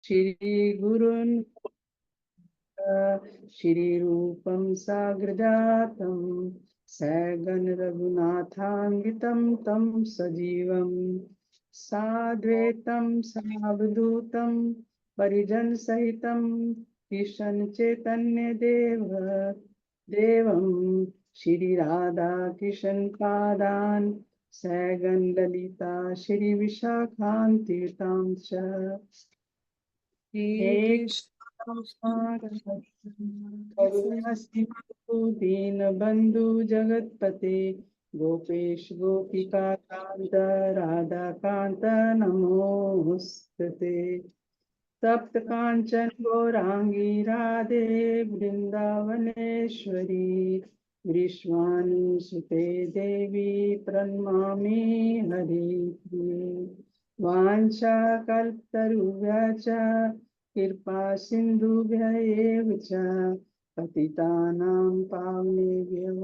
श्री गुरुन् श्रीरूपं साग्रजातं सगण रघुनाथान्वितं तं सजीवं साद्वैतं सावधूतं परिजन सहितं कृष्ण चैतन्य देवं श्री राधा कृष्ण पादान् सगण ललिता श्री विशाखान्वितां च हे करुणा सिंधु दीनबंधु जगतपते गोपेश गोपिका कांत राधा कांत नमोस्तुते तप्त कांचन गौरांगी राधे वृंदावनेश्वरी विश्वानी सुते देवी प्रणमामि हरि वाञ्छा कल्पतरुभ्यश्च कृपा सिन्धुभ्य एव च पतितानां पावनेभ्यो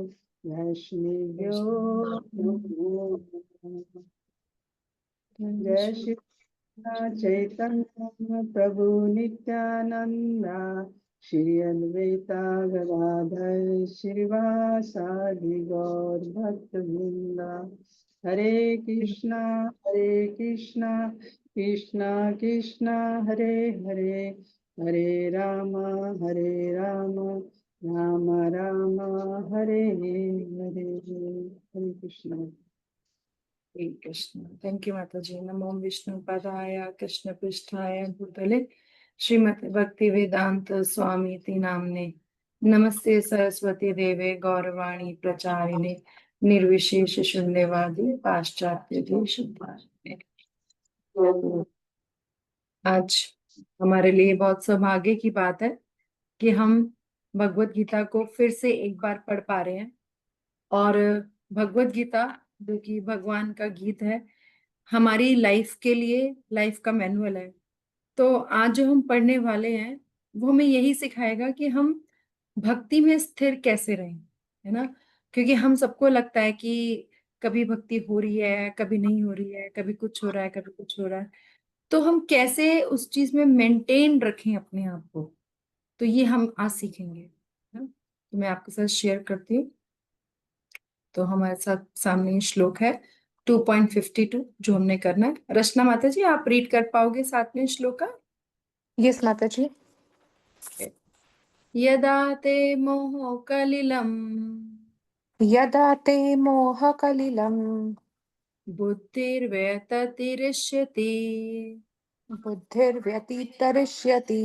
वैष्णवेभ्यो नमो नमः। जय श्री कृष्ण चैतन्य प्रभु नित्यानंदा श्री अद्वैता गदाधर श्रीवासादि गौर भक्त वृंदा हरे कृष्णा कृष्णा कृष्णा हरे हरे हरे राम राम राम हरे हरे हरे कृष्ण। कृष्ण। थैंक यू माता जी। नमो विष्णु पदाय कृष्ण पृष्ठाय भूतले श्रीमद् भक्ति वेदांत स्वामी इति नाम्ने नमस्ते सरस्वती देवे गौरवाणी प्रचारिणे निर्विशेष शून्यवादी पाश्चात्य देश भारते। आज हमारे लिए बहुत सौभाग्य की बात है कि हम भगवत गीता को फिर से एक बार पढ़ पा रहे हैं। और भगवत गीता जो कि भगवान का गीत है, हमारी लाइफ के लिए लाइफ का मैनुअल है। तो आज जो हम पढ़ने वाले हैं वो हमें यही सिखाएगा कि हम भक्ति में स्थिर कैसे रहें, है ना। क्योंकि हम सबको लगता है कि कभी भक्ति हो रही है, कभी नहीं हो रही है, कभी कुछ हो रहा है, कभी कुछ हो रहा है। तो हम कैसे उस चीज में मेंटेन रखें अपने आप को, तो ये हम आज सीखेंगे, है ना? तो मैं आपके साथ शेयर करती हूँ। तो हमारे साथ सामने श्लोक है 2.52 जो हमने करना है। रचना माता जी, आप रीड कर पाओगे साथ में श्लोक का? यस माता जी। यदा ते मोह कलिलम यदा ते मोह कलिलम बुद्धिर्व्यततिरिष्यति बुद्धिर्व्यतितरिष्यति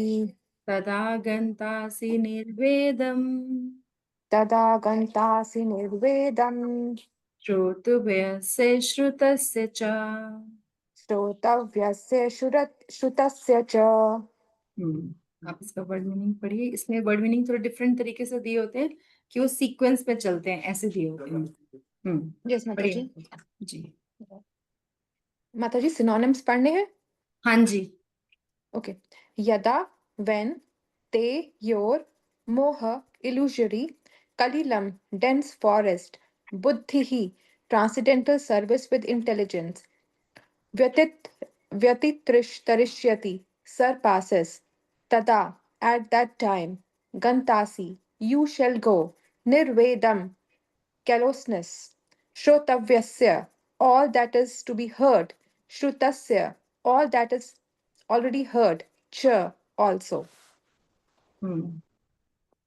तदा गन्तासि निर्वेदम् तदा गन्तासि निर्वेदम् श्रोतव्यस्य श्रुतस्य च। श्रोतव्यस्य श्रुतस्य च। आप इसका वर्ड मीनिंग पढ़िए। इसमें वर्ड मीनिंग थोड़ा डिफरेंट तरीके से दिए होते हैं कि वो सीक्वेंस में चलते हैं, ऐसे दिए होते हैं। यस माता जी। जी माता जी सिनोनिम्स पढ़ने हैं? हाँ जी। ओके। यदा when, te your, moha illusory, kalilam dense forest, buddhihi transcendental service with intelligence, Vyatit Vyatitrish surpasses. Tada, at that time. Gantasi, you shall go. Nirvedam, callousness. Shrotavyasya, all that is to be heard. Shrutasya, all that is already heard. Cha, also.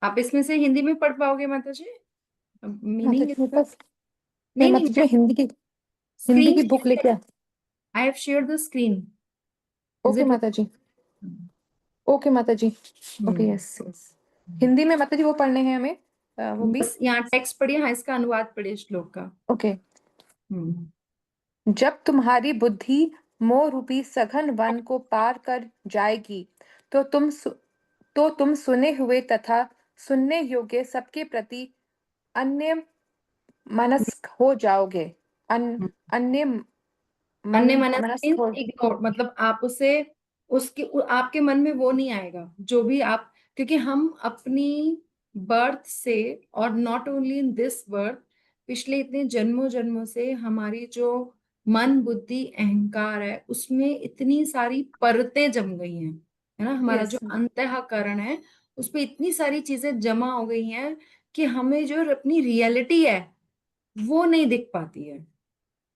आप इसमें से हिंदी में पढ़ पाओगे माता जी? Meaning नहीं माता जी, हिंदी की बुक लेके I have shared the screen. Okay माता जी। ओके माता जी। Okay yes yes. हिंदी में माता जी वो पढ़ने हैं हमें, वो भी बस यहाँ टेक्स्ट पढ़िए, हाँ इसका अनुवाद पढ़िए श्लोक का। ओके। जब तुम्हारी बुद्धि मोह रूपी सघन वन को पार कर जाएगी तो तुम सुने हुए तथा सुनने योग्य सबके प्रति अन्य मनस्क हो जाओगे। अन्य मनस्क हो, इग्नोर मतलब आप उसे आपके मन में वो नहीं आएगा जो भी आप, क्योंकि हम अपनी बर्थ से और not only in this birth, पिछले इतने जन्मों जन्मों से हमारी जो मन बुद्धि अहंकार है उसमें इतनी सारी परतें जम गई हैं है ना, हमारा Yes. जो अंतःकरण है उस पे इतनी सारी चीजें जमा हो गई हैं कि हमें जो अपनी रियलिटी है वो नहीं दिख पाती है।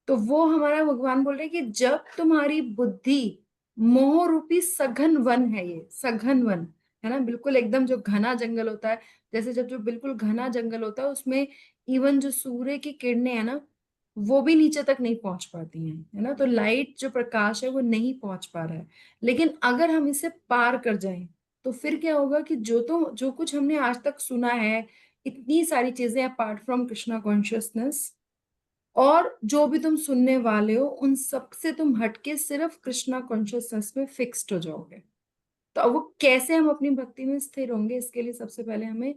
तो वो हमारा भगवान बोल रहे हैं कि जब तुम्हारी बुद्धि मोह रूपी सघन वन है, ये सघन वन है ना, बिल्कुल एकदम जो घना जंगल होता है, जैसे जब जो बिल्कुल घना जंगल होता है उसमें इवन जो सूर्य की किरणें है ना वो भी नीचे तक नहीं पहुंच पाती हैं, है ना, तो लाइट जो प्रकाश है वो नहीं पहुंच पा रहा है। लेकिन अगर हम इसे पार कर जाएं तो फिर क्या होगा कि जो कुछ हमने आज तक सुना है, इतनी सारी चीजें अपार्ट फ्रॉम कृष्णा कॉन्शियसनेस, और जो भी तुम सुनने वाले हो उन सब से तुम हटके सिर्फ कृष्णा कॉन्शियसनेस में फिक्स्ड हो जाओगे। तो अब वो कैसे हम अपनी भक्ति में स्थिर होंगे, इसके लिए सबसे पहले हमें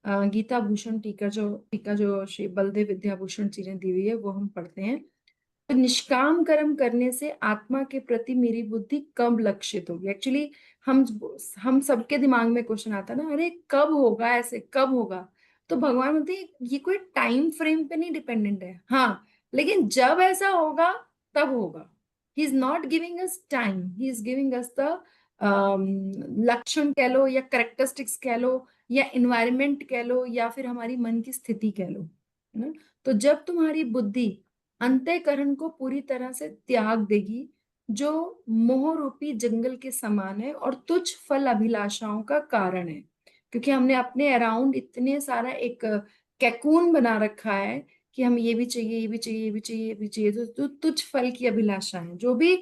गीता भूषण टीका जो श्री बलदेव विद्याभूषण जी ने दी हुई है वो हम पढ़ते हैं। तो निष्काम कर्म करने से आत्मा के प्रति मेरी बुद्धि कब लक्षित होगी। एक्चुअली हम हम सबके दिमाग में क्वेश्चन आता है ना, अरे कब होगा, ऐसे कब होगा। तो भगवान बोलते हैं ये कोई टाइम फ्रेम पे नहीं डिपेंडेंट है, हाँ, लेकिन जब ऐसा होगा तब होगा। He is not giving us time, he is giving us the लक्षण कह लो या करेक्टरिस्टिक्स कह लो या इन्वायरमेंट कह लो या फिर हमारी मन की स्थिति कह लो, है ना। तो जब तुम्हारी बुद्धि अंतःकरण को पूरी तरह से त्याग देगी जो मोह रूपी जंगल के समान है और तुच्छ फल अभिलाषाओं का कारण है, क्योंकि हमने अपने अराउंड इतने सारा एक कैकून बना रखा है कि हम ये भी चाहिए, ये भी चाहिए, ये भी चाहिए, ये भी चाहिए, तो तुच्छ फल की अभिलाषा है, जो भी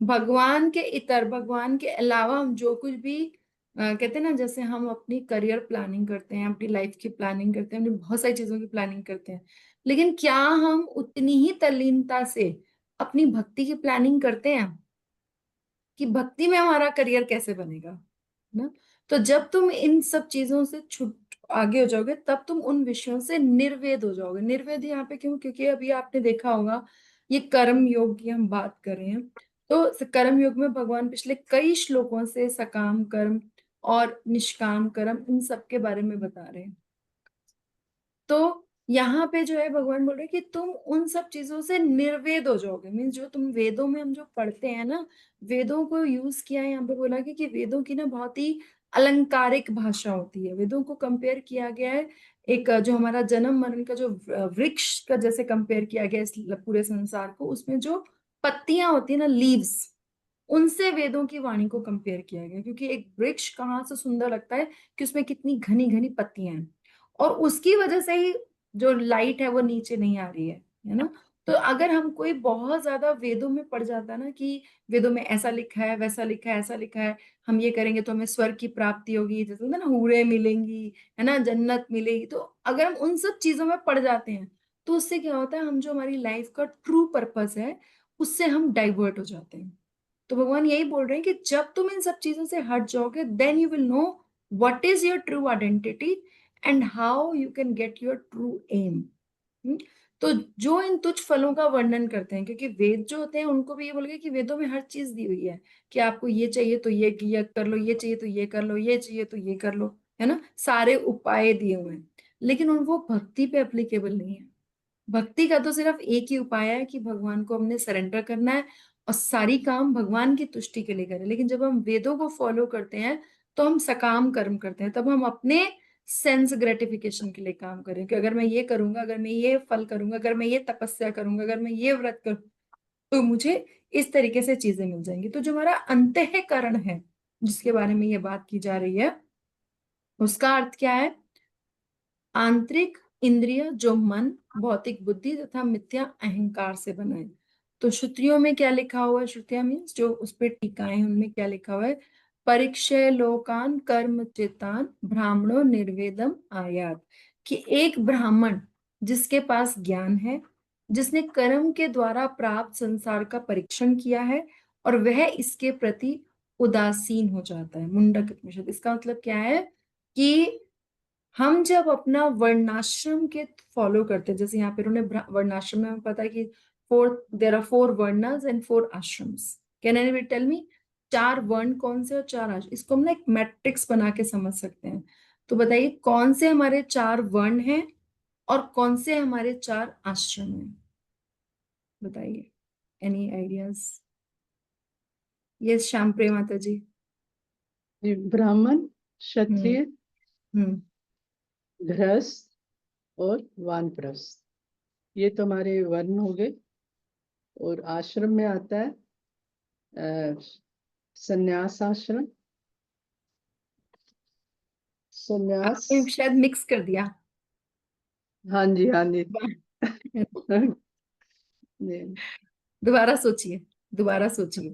भगवान के इतर, भगवान के अलावा हम जो कुछ भी कहते हैं ना, जैसे हम अपनी करियर प्लानिंग करते हैं, अपनी लाइफ की प्लानिंग करते हैं, अपनी बहुत सारी चीजों की प्लानिंग करते हैं, लेकिन क्या हम उतनी ही तल्लीनता से अपनी भक्ति की प्लानिंग करते हैं कि भक्ति में हमारा करियर कैसे बनेगा, है ना। तो जब तुम इन सब चीजों से छुट आगे हो जाओगे तब तुम उन विषयों से निर्वेद हो जाओगे। निर्वेद यहाँ पे क्यों, क्योंकि अभी आपने देखा होगा ये कर्म योग की हम बात कर रहे हैं, तो कर्म योग में भगवान पिछले कई श्लोकों से सकाम कर्म और निष्काम कर्म इन सब के बारे में बता रहे हैं। तो यहाँ पे जो है भगवान बोल रहे हैं कि तुम उन सब चीजों से निर्वेद हो जाओगे। मीन्स जो तुम वेदों में हम जो पढ़ते हैं ना, वेदों को यूज किया है यहाँ पे, बोला कि वेदों की ना बहुत ही अलंकारिक भाषा होती है। वेदों को कंपेयर किया गया है एक जो हमारा जन्म मरण का जो वृक्ष का जैसे कंपेयर किया गया इस पूरे संसार को, उसमें जो पत्तियां होती है ना, लीव्स, उनसे वेदों की वाणी को कंपेयर किया गया, क्योंकि एक वृक्ष कहाँ से सुंदर लगता है कि उसमें कितनी घनी घनी पत्तियां हैं, और उसकी वजह से ही जो लाइट है वो नीचे नहीं आ रही है ना। तो अगर हम कोई बहुत ज्यादा वेदों में पढ़ जाता है ना कि वेदों में ऐसा लिखा है, वैसा लिखा है, ऐसा लिखा है, हम ये करेंगे तो हमें स्वर्ग की प्राप्ति होगी, जैसे होता है ना हूरें मिलेंगी, है ना, जन्नत मिलेगी, तो अगर हम उन सब चीजों में पड़ जाते हैं तो उससे क्या होता है, हम जो हमारी लाइफ का ट्रू पर्पस है उससे हम डाइवर्ट हो जाते हैं। तो भगवान यही बोल रहे हैं कि जब तुम इन सब चीजों से हट जाओगे then you will know what is your true identity and how you can get your true aim. तो जो इन तुच्छ फलों का वर्णन करते हैं, क्योंकि वेद जो होते हैं उनको भी ये बोल गए कि वेदों में हर चीज दी हुई है कि आपको ये चाहिए तो ये कर लो, ये चाहिए तो ये कर लो, ये चाहिए तो ये कर लो, है ना, सारे उपाय दिए हुए हैं, लेकिन उन वो भक्ति पे एप्लीकेबल नहीं है। भक्ति का तो सिर्फ एक ही उपाय है कि भगवान को हमने सरेंडर करना है और सारी काम भगवान की तुष्टि के लिए करें। लेकिन जब हम वेदों को फॉलो करते हैं तो हम सकाम कर्म करते हैं, तब हम अपने सेंस ग्रेटिफिकेशन के लिए काम करें कि अगर मैं ये करूंगा, अगर मैं ये फल करूंगा, अगर मैं ये तपस्या करूंगा, अगर मैं ये व्रत करूँ तो मुझे इस तरीके से चीजें मिल जाएंगी। तो जो हमारा अंतःकरण है जिसके बारे में ये बात की जा रही है, उसका अर्थ क्या है, आंतरिक इंद्रिय जो मन, भौतिक बुद्धि तथा मिथ्या अहंकार से बना है। तो श्रुतियों में क्या लिखा हुआ है, श्रुतियां मीन्स जो उस पर टीकाएं हैं उनमें क्या लिखा हुआ है, परिक्षय लोकान कर्म चेतान ब्राह्मणो निर्वेदम आयात, कि एक ब्राह्मण जिसके पास ज्ञान है, जिसने कर्म के द्वारा प्राप्त संसार का परीक्षण किया है और वह इसके प्रति उदासीन हो जाता है, मुंडक उपनिषद। इसका मतलब क्या है कि हम जब अपना वर्णाश्रम के फॉलो करते हैं, जैसे यहाँ पे उन्होंने वर्णाश्रम में हमें पता है कि there are 4 varnas and 4 ashrams. Can anybody tell me 4 वर्ण कौन से और 4 आश्रम, इसको हम ना एक मैट्रिक्स बना के समझ सकते हैं। तो बताइए कौन से हमारे 4 वर्ण हैं और कौन से हमारे 4 आश्रम हैं, बताइए, एनी आइडियाज। यस श्याम प्रिय माता जी। ये ब्राह्मण, क्षत्रिय, हम्म गृहस्थ और वानप्रस्थ, ये तो हमारे वर्ण हो गए। और आश्रम में आता है संन्यास आश्रम, संन्यास। आपने शायद मिक्स कर दिया। हाँ जी, हाँ जी। जी, दोबारा सोचिए, दोबारा सोचिए।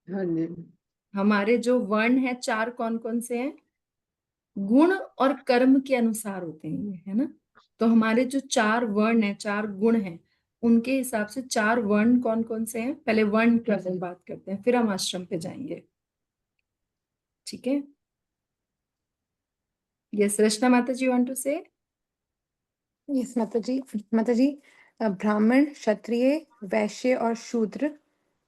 हाँ जी। हमारे जो वर्ण है चार, कौन कौन से हैं? गुण और कर्म के अनुसार होते हैं ये, है ना? तो हमारे जो चार वर्ण है, चार गुण हैं, उनके हिसाब से चार वर्ण कौन कौन से हैं? पहले वर्ण की हम बात करते हैं, फिर हम आश्रम पे जाएंगे। ठीक है? यस रचना माता जी, वांट टू से? यस माता जी। माता जी, ब्राह्मण, क्षत्रिय, वैश्य और शूद्र,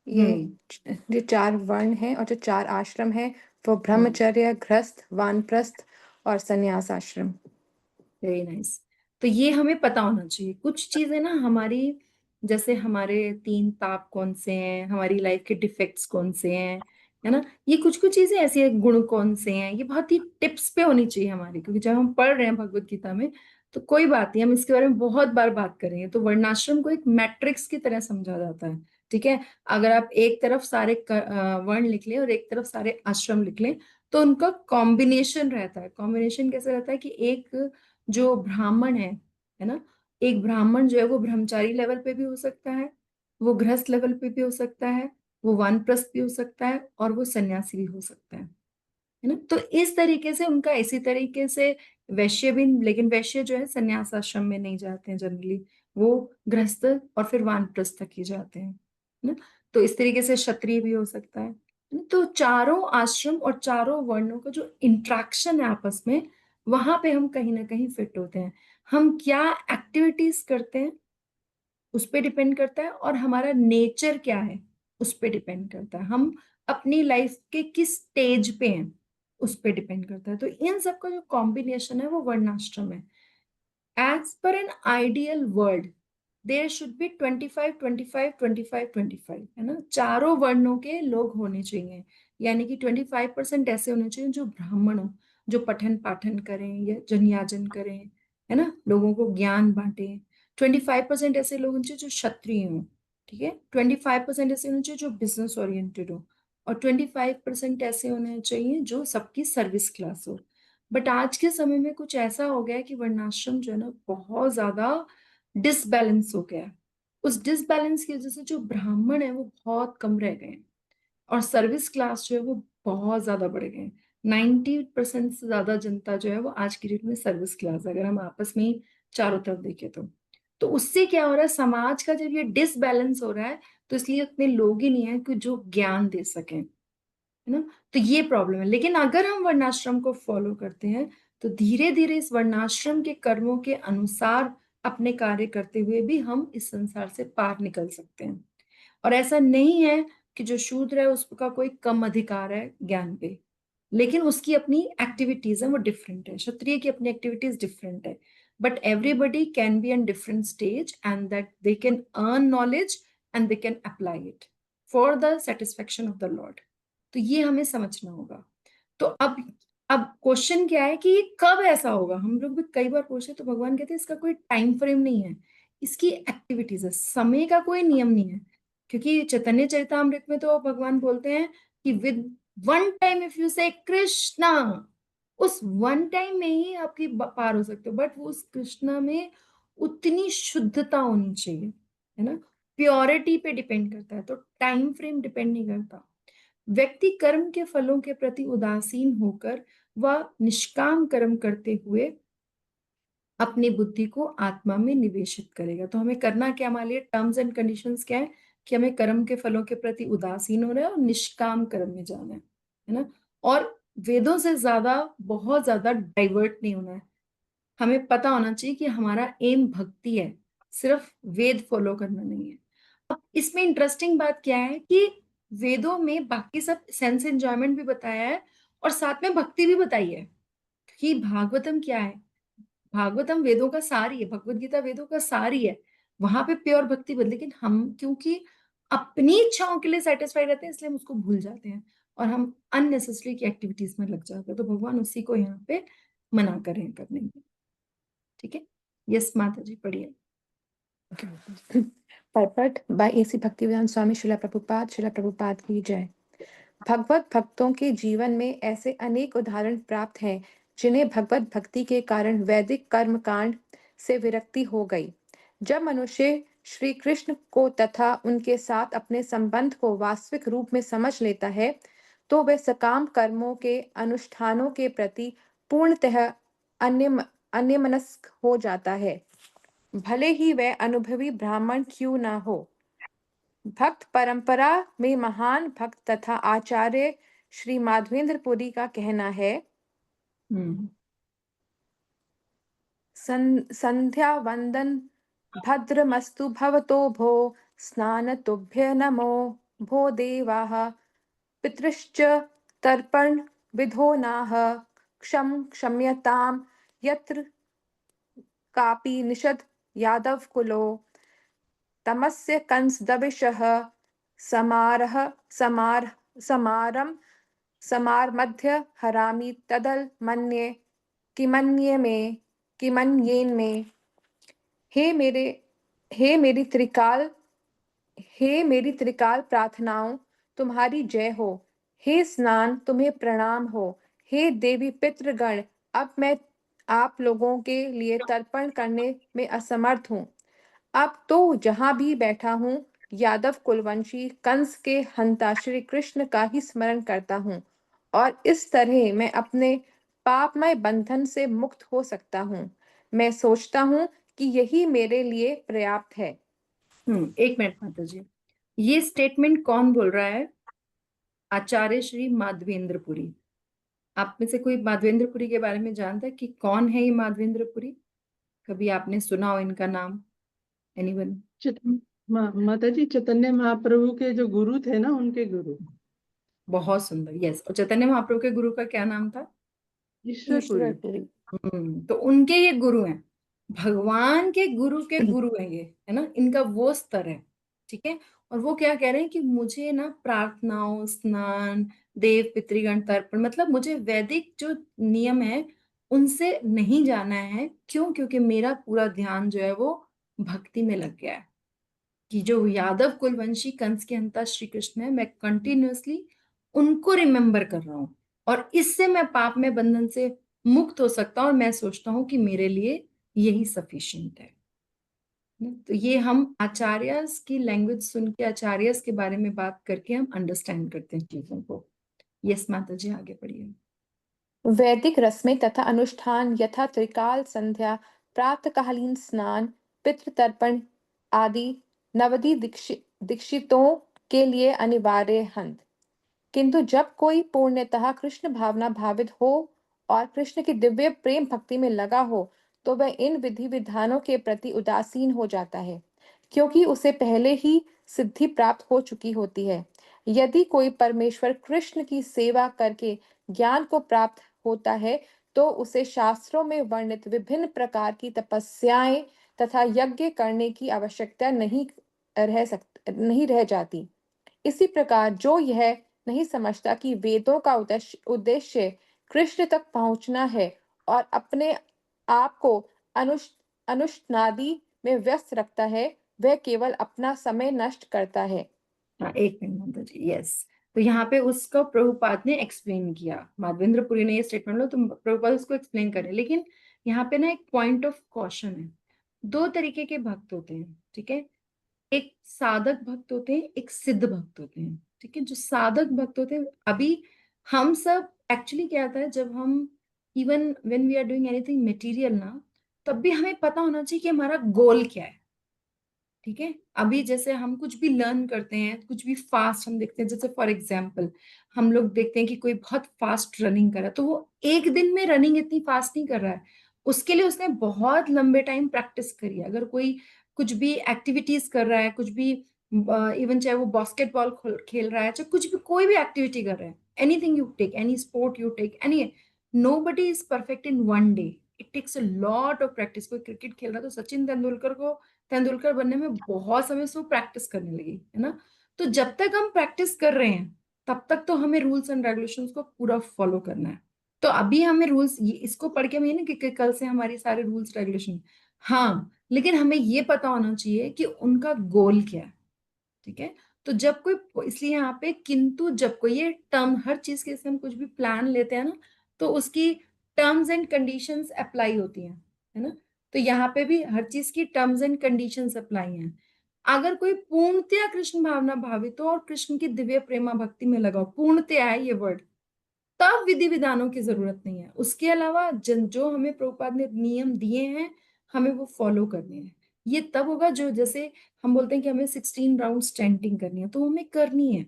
ये चार वर्ण हैं, और जो चार आश्रम है वो ब्रह्मचर्य, गृहस्थ, वानप्रस्थ और संन्यास आश्रम। Very nice. तो ये हमें पता होना चाहिए। कुछ चीजें ना हमारी, जैसे हमारे तीन ताप कौन से हैं, हमारी लाइफ के डिफेक्ट्स कौन से हैं, है ना, ये कुछ कुछ चीजें ऐसी हैं, गुण कौन से हैं, ये बहुत ही टिप्स पे होनी चाहिए हमारी, क्योंकि जब हम पढ़ रहे हैं भगवत गीता में तो कोई बात नहीं, हम इसके बारे में बहुत बार बात करेंगे। तो वर्णाश्रम को एक मैट्रिक्स की तरह समझा जाता है। ठीक है? अगर आप एक तरफ सारे वर्ण लिख लें और एक तरफ सारे आश्रम लिख लें, तो उनका कॉम्बिनेशन रहता है। कॉम्बिनेशन कैसे रहता है कि एक जो ब्राह्मण है ना, एक ब्राह्मण जो है वो ब्रह्मचारी लेवल पे भी हो सकता है, वो गृहस्थ लेवल पे भी हो सकता है, वो वानप्रस्थ भी हो सकता है, और वो सन्यासी भी हो सकता है ना? तो इस तरीके से उनका, इसी तरीके से वैश्य भी, लेकिन वैश्य जो है सन्यास आश्रम में नहीं जाते हैं जनरली, वो गृहस्थ और फिर वानप्रस्थ तक ही जाते हैं, है ना? तो इस तरीके से क्षत्रिय भी हो सकता है ना? तो चारों आश्रम और चारों वर्णों का जो इंट्रैक्शन है आपस में, वहां पे हम कहीं ना कहीं फिट होते हैं। हम क्या एक्टिविटीज करते हैं उस पे डिपेंड करता है, और हमारा नेचर क्या है उस पे डिपेंड करता है। हम अपनी लाइफ के किस स्टेज पे हैं उस पे डिपेंड करता है। तो इन सब का जो कॉम्बिनेशन है वो वर्णाश्रम है। As per an ideal world there should be 25 25 25 25, है ना? चारों वर्णों के लोग होने चाहिए, यानी कि 25% ऐसे होने चाहिए जो ब्राह्मण हो, जो पठन पाठन करें या जन्याजन करें, है ना, लोगों को ज्ञान बांटे। 25% ऐसे लोग होने चाहिए जो क्षत्रिय हो। ठीक है? 25% ऐसे होने चाहिए जो बिजनेस ओरिएंटेड हो, और 25% ऐसे होने चाहिए जो सबकी सर्विस क्लास हो। बट आज के समय में कुछ ऐसा हो गया है कि वर्णाश्रम जो है ना बहुत ज्यादा डिसबैलेंस हो गया है। उस डिसबैलेंस की वजह से जो ब्राह्मण है वो बहुत कम रह गए हैं, और सर्विस क्लास जो है वो बहुत ज्यादा बढ़ गए हैं। 90% से ज्यादा जनता जो है वो आज की डेट में सर्विस क्लास है, अगर हम आपस में ही चारों तरफ देखें तो उससे क्या हो रहा है, समाज का जब ये डिसबैलेंस हो रहा है, तो इसलिए उतने लोग ही नहीं है कि जो ज्ञान दे सकें, है ना? तो ये प्रॉब्लम है। लेकिन अगर हम वर्णाश्रम को फॉलो करते हैं तो धीरे धीरे इस वर्णाश्रम के कर्मों के अनुसार अपने कार्य करते हुए भी हम इस संसार से पार निकल सकते हैं। और ऐसा नहीं है कि जो शूद्र है उसका कोई कम अधिकार है ज्ञान पे, लेकिन उसकी अपनी एक्टिविटीज है वो डिफरेंट है, क्षत्रिय की अपनी एक्टिविटीज डिफरेंट है। But everybody can be an different stage and that they can earn knowledge and they can apply it for the satisfaction of the Lord. तो ये हमें समझना होगा। तो अब क्वेश्चन क्या है कि ये कब ऐसा होगा? हम लोग भी कई बार पूछे तो भगवान कहते हैं इसका कोई टाइम फ्रेम नहीं है, इसकी एक्टिविटीज है, समय का कोई नियम नहीं है। क्योंकि चैतन्य चरितामृत में तो भगवान बोलते हैं कि with one time if you से कृष्णा, उस वन टाइम में ही आपकी पार हो सकते हो, बट वो उस कृष्णा में उतनी शुद्धता होनी चाहिए, है ना? प्योरिटी पे डिपेंड करता है, तो टाइम फ्रेम डिपेंड नहीं करता। व्यक्ति कर्म के फलों के प्रति उदासीन होकर वह निष्काम कर्म करते हुए अपनी बुद्धि को आत्मा में निवेशित करेगा। तो हमें करना क्या? हमारे लिए टर्म्स एंड कंडीशंस क्या है कि हमें कर्म के फलों के प्रति उदासीन होना है और निष्काम कर्म में जाना है ना? और वेदों से ज्यादा, बहुत ज्यादा डाइवर्ट नहीं होना है। हमें पता होना चाहिए कि हमारा एम भक्ति है, सिर्फ वेद फॉलो करना नहीं है। अब इसमें इंटरेस्टिंग बात क्या है कि वेदों में बाकी सब सेंस एंजॉयमेंट भी बताया है और साथ में भक्ति भी बताई है। कि भागवतम क्या है? भागवतम वेदों का सार ही है, भगवत गीता वेदों का सार ही है। वहां पे प्योर भक्ति बद, लेकिन हम क्योंकि अपनी इच्छाओं के लिए सेटिस्फाई रहते हैं इसलिए हम उसको भूल जाते हैं। और हम अननेसेसरी की एक्टिविटीज में लग जाते हैं, तो भगवान उसी को यहाँ पे मना कर रहे हैं करने में। ठीक है, यस माता जी पढ़िए। Purport by A.C. Bhaktivedanta Swami Srila Prabhupada की जय। भगवत भक्तों के जीवन में ऐसे अनेक उदाहरण प्राप्त हैं जिन्हें भगवत भक्ति के कारण वैदिक कर्म कांड से विरक्ति हो गई। जब मनुष्य श्री कृष्ण को तथा उनके साथ अपने संबंध को वास्तविक रूप में समझ लेता है तो वह सकाम कर्मों के अनुष्ठानों के प्रति पूर्णतः अन्यमनस्क हो जाता है, भले ही वह अनुभवी ब्राह्मण क्यों न हो। भक्त परंपरा में महान भक्त तथा आचार्य श्री माधवेंद्र पुरी का कहना है, संध्या वंदन भद्रमस्तु भवतो भो, स्नान तुभ्य नमो भो देवाः, पितृश्च तर्पण विधो नाह, क्षम्यतां यत्र कापि निषद यादव कुलो, तमस्य कंसदविषः समारः समारमध्य हरामि तदल मन्ये किमन्येन में। हे मेरी त्रिकाल प्रार्थनाओं तुम्हारी जय हो। हे स्नान तुम्हें प्रणाम हो। हे देवी पितृगण, अब मैं आप लोगों के लिए तर्पण करने में असमर्थ हूँ। अब तो जहां भी बैठा हूँ यादव कुलवंशी कंस के हंता श्री कृष्ण का ही स्मरण करता हूँ और इस तरह मैं अपने पापमय बंधन से मुक्त हो सकता हूँ। मैं सोचता हूँ कि यही मेरे लिए पर्याप्त है। एक मिनट माता जी, ये स्टेटमेंट कौन बोल रहा है? आचार्य श्री माधवेंद्र पुरी। आप में से कोई माधवेंद्र पुरी के बारे में जानता है कि कौन है ये माधवेंद्र पुरी? कभी आपने सुना हो इनका नाम? एनीवन? माता जी चैतन्य महाप्रभु के जो गुरु थे ना, उनके गुरु। बहुत सुंदर, यस। और चैतन्य महाप्रभु के गुरु का क्या नाम था? ईश्वरपुरी। तो उनके ये गुरु हैं, भगवान के गुरु हैं ये, है ना, इनका वो स्तर है। ठीक है, और वो क्या कह रहे हैं कि मुझे ना प्रार्थनाओं, स्नान, देव पितृगण तर्पण, मतलब मुझे वैदिक जो नियम है उनसे नहीं जाना है। क्यों? क्योंकि मेरा पूरा ध्यान जो है वो भक्ति में लग गया है कि जो यादव कुलवंशी कंस के हंता श्री कृष्ण है, मैं कंटिन्यूअसली उनको रिमेम्बर कर रहा हूँ और इससे मैं पाप में बंधन से मुक्त हो सकता हूँ और मैं सोचता हूँ कि मेरे लिए यही सफिशिएंट है। तो ये हम आचार्यस की लैंग्वेज सुन के, आचार्यस के बारे में बात करके हम अंडरस्टैंड करते हैं चीजों को। यस माता जी आगे बढ़िए। वैदिक रस्में तथा अनुष्ठान यथा त्रिकाल संध्या, प्रातःकालीन स्नान, पितृतर्पण आदि नवदी दीक्षितों के लिए अनिवार्य हैं। किंतु जब कोई पूर्णतः कृष्ण भावना भावित हो और कृष्ण की दिव्य प्रेम भक्ति में लगा हो तो वह इन विधि विधानों के प्रति उदासीन हो जाता है, क्योंकि उसे पहले ही सिद्धि प्राप्त हो चुकी होती है। यदि कोई परमेश्वर कृष्ण की सेवा करके ज्ञान को प्राप्त होता है तो उसे शास्त्रों में वर्णित विभिन्न प्रकार की तपस्याएं तथा यज्ञ करने की आवश्यकता नहीं रह जाती। इसी प्रकार जो यह नहीं समझता कि वेदों का उद्देश्य कृष्ण तक पहुंचना है और अपने आप को अनुष्ठानादि में व्यस्त रखता है, वह केवल अपना समय नष्ट करता है। एक मिनट माता जी, यस। तो यहाँ पे उसको प्रभुपाद ने एक्सप्लेन किया, माधवेंद्र पुरी ने ये स्टेटमेंट लो तो प्रभुपाद उसको एक्सप्लेन करे। लेकिन यहाँ पे ना एक पॉइंट ऑफ कॉशन है। दो तरीके के भक्त होते हैं, ठीक है। एक साधक भक्त होते हैं, एक सिद्ध भक्त होते हैं। ठीक है, जो साधक भक्त होते हैं, अभी हम सब एक्चुअली क्या होता है, जब हम even when we are doing anything material ना, तब भी हमें पता होना चाहिए कि हमारा गोल क्या है। ठीक है, अभी जैसे हम कुछ भी लर्न करते हैं, कुछ भी फास्ट हम देखते हैं, जैसे फॉर एग्जाम्पल हम लोग देखते हैं कि कोई बहुत फास्ट रनिंग कर रहा है, तो वो एक दिन में रनिंग इतनी फास्ट नहीं कर रहा है, उसके लिए उसने बहुत लंबे टाइम प्रैक्टिस करी है। अगर कोई कुछ भी एक्टिविटीज कर रहा है, कुछ भी इवन चाहे वो बास्केटबॉल खेल रहा है, चाहे कुछ भी कोई भी एक्टिविटी कर रहा है, anything you take, any sport you take, any, nobody is perfect in one day. It takes a lot of practice. कोई क्रिकेट खेल रहा है तो सचिन तेंदुलकर बनने में बहुत समय से वो प्रैक्टिस करने लगी, है ना। तो जब तक हम प्रैक्टिस कर रहे हैं तब तक तो हमें रूल्स एंड रेगुलेशंस को पूरा फॉलो करना है। तो अभी हमें रूल्स, इसको पढ़ के नहीं ना कि कल से हमारी सारे रूल्स रेगुलेशन, हाँ, लेकिन हमें ये पता होना चाहिए कि उनका गोल क्या है। ठीक है, तो जब कोई, इसलिए यहाँ पे किंतु जब कोई, ये टर्म हर चीज के, से हम कुछ भी प्लान लेते हैं ना, तो उसकी टर्म्स एंड कंडीशंस अप्लाई होती हैं, है ना। तो यहाँ पे भी हर चीज की टर्म्स एंड कंडीशंस अप्लाई हैं। अगर कोई पूर्णतया कृष्ण भावना भावित हो और कृष्ण की दिव्य प्रेमा भक्ति में लगा हो, पूर्णतया है ये वर्ड, तब विधि विधानों की जरूरत नहीं है। उसके अलावा जो हमें प्रभुपाद ने नियम दिए हैं, हमें वो फॉलो करने हैं। ये तब होगा जो, जैसे हम बोलते हैं कि हमें 16 राउंड चैंटिंग करनी है, तो हमें करनी है